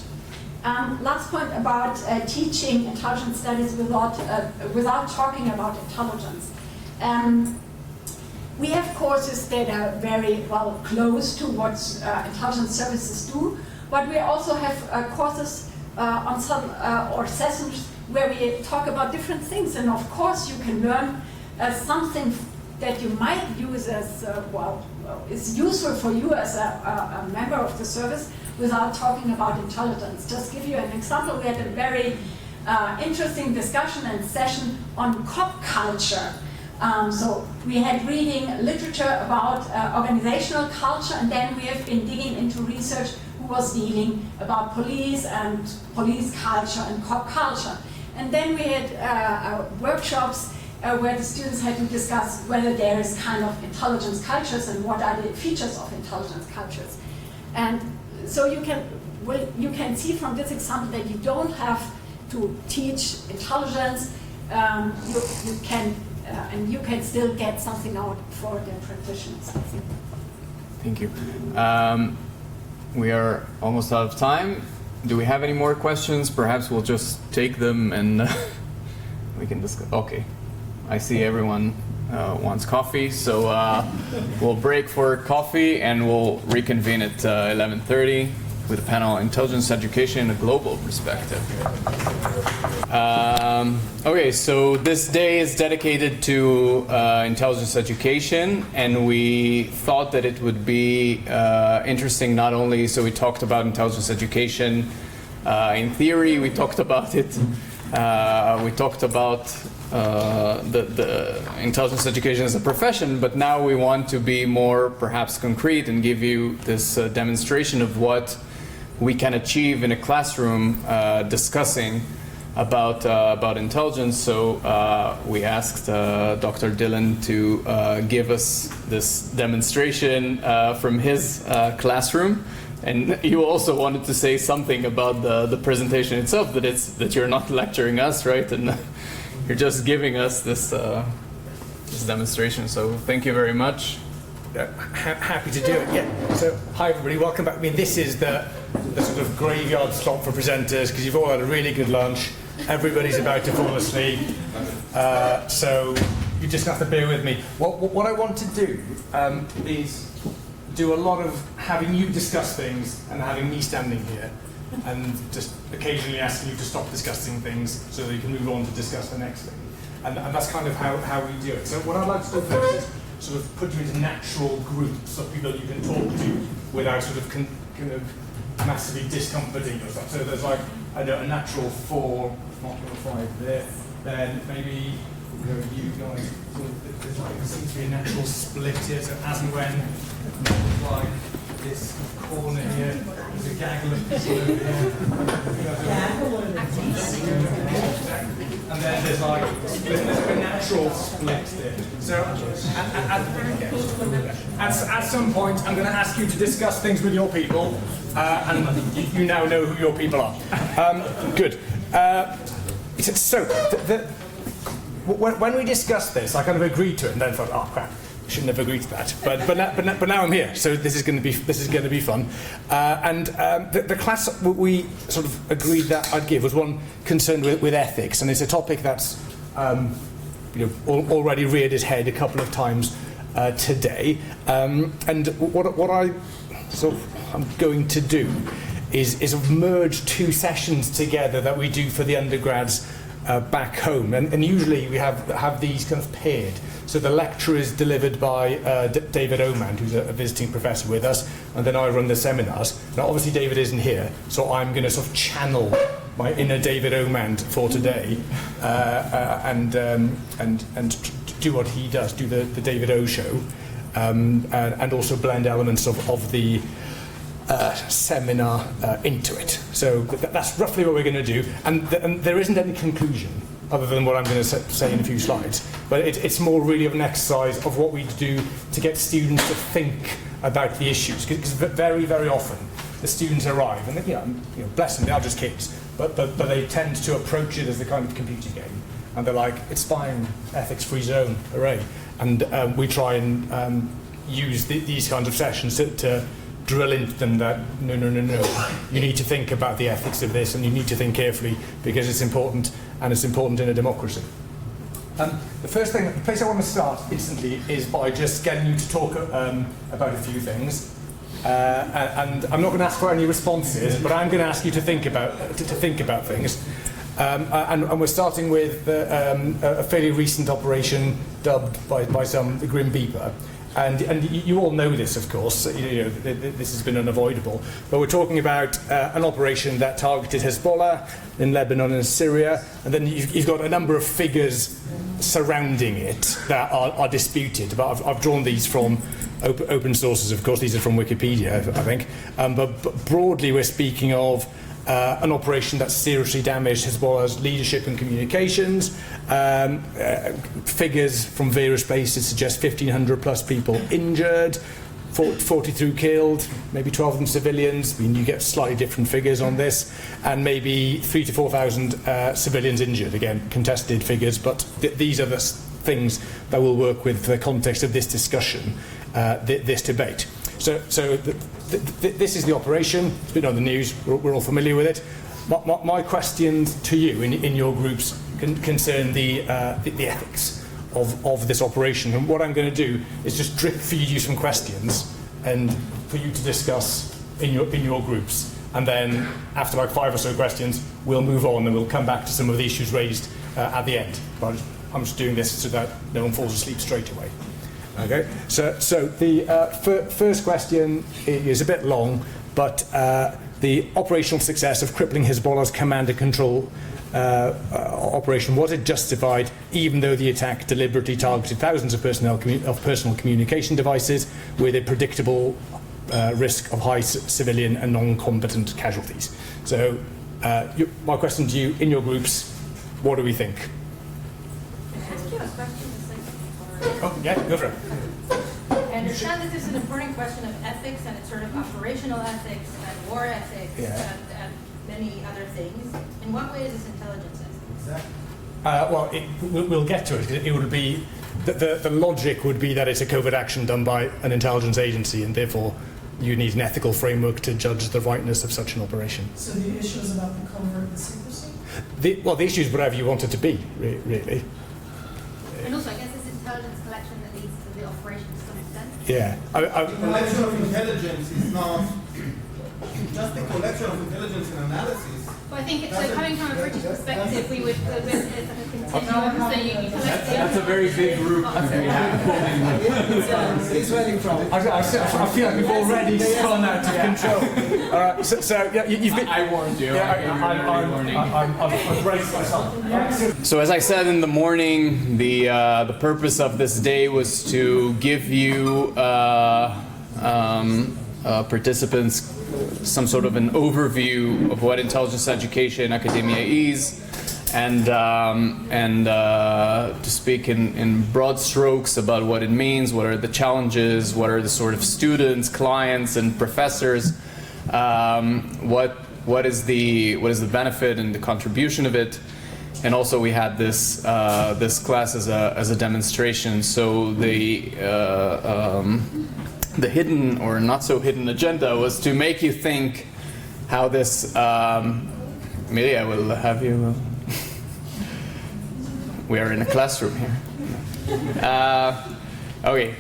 Last point about teaching intelligence studies without talking about intelligence. we have courses that are very well close to what intelligence services do, but we also have courses on some or sessions where we talk about different things. And of course, you can learn something that you might use as is useful for you as a member of the service without talking about intelligence. Just give you an example. We had a very interesting discussion and session on cop culture. So we had reading literature about organizational culture, and then we have been digging into research who was dealing about police and police culture and cop culture. And then we had workshops where the students had to discuss whether there is kind of intelligence cultures and what are the features of intelligence cultures. And so you can see from this example that you don't have to teach intelligence. You can and you can still get something out for the practitioners, I think. Thank you. We are almost out of time. Do we have any more questions? Perhaps we'll just take them and we can discuss. Okay. I see everyone wants coffee, so we'll break for coffee and we'll reconvene at 11:30 with a panel on intelligence education in a global perspective. Okay, so this day is dedicated to intelligence education, and we thought that it would be interesting not only, so we talked about intelligence education in theory, we talked about it, we talked about the intelligence education as a profession, but now we want to be more perhaps concrete and give you this demonstration of what we can achieve in a classroom discussing about intelligence. So we asked Dr. Dylan to give us this demonstration from his classroom. And you also wanted to say something about the presentation itself, that you're not lecturing us, right? And you're just giving us this demonstration. So thank you very much. Happy to do it. Yeah. So hi everybody, welcome back. I mean, this is the sort of graveyard slot for presenters because you've all had a really good lunch. Everybody's about to fall asleep, so you just have to bear with me. What I want to do is do a lot of having you discuss things and having me standing here, and just occasionally asking you to stop discussing things so that you can move on to discuss the next thing. And that's kind of how we do it. So what I'd like to do first is sort of put you into natural groups of people that you can talk to without sort of kind of massively discomforting yourself. So there's like, I know, a natural 4, not 5 there. Then maybe you guys, there's like, there seems to be a natural split here. So as and when, like this corner here, there's a gaggle of people over here. And then there's like a natural split there. So at some point, I'm going to ask you to discuss things with your people, and you now know who your people are. Good. So when we discussed this, I kind of agreed to it, and then thought, oh crap, I shouldn't have agreed to that. But now I'm here, so this is going to be fun. The class we sort of agreed that I'd give was one concerned with ethics, and it's a topic that's already reared its head a couple of times today. And what I'm going to do is merge two sessions together that we do for the undergrads back home, and usually we have these kind of paired. So the lecture is delivered by David Oman, who's a visiting professor with us, and then I run the seminars. Now obviously David isn't here, so I'm going to sort of channel my inner David Oman for today, and do what he does, do the David O show, and also blend elements of the seminar into it. So that's roughly what we're going to do, and there isn't any conclusion other than what I'm going to say in a few slides, but it's more really of an exercise of what we do to get students to think about the issues, because very, very often the students arrive and bless them, they are just kids, but they tend to approach it as the kind of computer game, and they're like, it's fine, ethics-free zone, hooray. And we try and use these kinds of sessions to drill into them that no, you need to think about the ethics of this, and you need to think carefully because it's important, and it's important in a democracy. The place I want to start instantly is by just getting you to talk about a few things. And I'm not going to ask for any responses, but I'm going to ask you to think about things. And we're starting with a fairly recent operation dubbed by some the Grim Reaper. And you all know this, of course. This has been unavoidable. But we're talking about an operation that targeted Hezbollah in Lebanon and Syria. And then you've got a number of figures surrounding it that are disputed. But I've drawn these from open sources, of course. These are from Wikipedia, I think. But broadly, we're speaking of an operation that seriously damaged Hezbollah's leadership and communications. Figures from various places suggest 1,500 plus people injured, 43 killed, maybe 12 of them civilians. I mean, you get slightly different figures on this, and maybe 3,000 to 4,000 civilians injured. Again, contested figures, but these are the things that will work with the context of this discussion, this debate. So this is the operation. It's been on the news. We're all familiar with it. My questions to you in your groups concern the ethics of this operation. And what I'm going to do is just drip feed you some questions and for you to discuss in your groups. And then after like 5 or so questions, we'll move on and we'll come back to some of the issues raised at the end. But I'm just doing this so that no one falls asleep straight away. Okay, so the first question is a bit long, but the operational success of crippling Hezbollah's command and control operation, was it justified even though the attack deliberately targeted thousands of personal communication devices with a predictable risk of high civilian and non-combatant casualties? So my question to you, in your groups, what do we think? Can I ask you a question? Oh, yeah, go for it. I understand that this is an important question of ethics, and it's sort of operational ethics and war ethics and many other things. In what way is this intelligence ethics? Well, we'll get to it. It would be the logic would be that it's a covert action done by an intelligence agency, and therefore you need an ethical framework to judge the rightness of such an operation. So the issue is about the covert and secrecy? The issue is whatever you want it to be, really. And also, I guess it's intelligence collection that leads to the operation to some extent. Yeah. Collection of intelligence is not just a collection of intelligence and analysis. Well, I think so coming from a British perspective, we would it's like a continuum. So you collect That's a very big group. Israeli problem. I feel like we've already spun out of control. All right, so yeah, you've been. I warned you. I've braced myself. So as I said in the morning, the purpose of this day was to give you participants some sort of an overview of what intelligence education in academia is, and to speak in broad strokes about what it means, what are the challenges, what are the sort of students, clients, and professors, what is the benefit and the contribution of it. And also we had this class as a demonstration. So the hidden or not so hidden agenda was to make you think how this. Maybe I will have you. We are in a classroom here. Okay.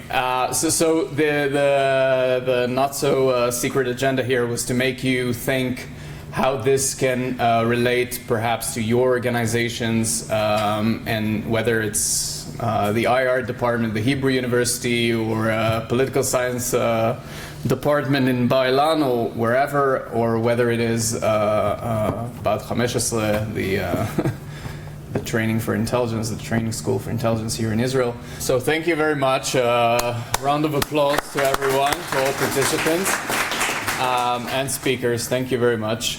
So the not so secret agenda here was to make you think how this can relate perhaps to your organizations, and whether it's the IR department, the Hebrew University, or political science department in Bar-Ilan or wherever, or whether it is Bat 15, the training for intelligence, the training school for intelligence here in Israel. So thank you very much. Round of applause to everyone, to all participants and speakers. Thank you very much.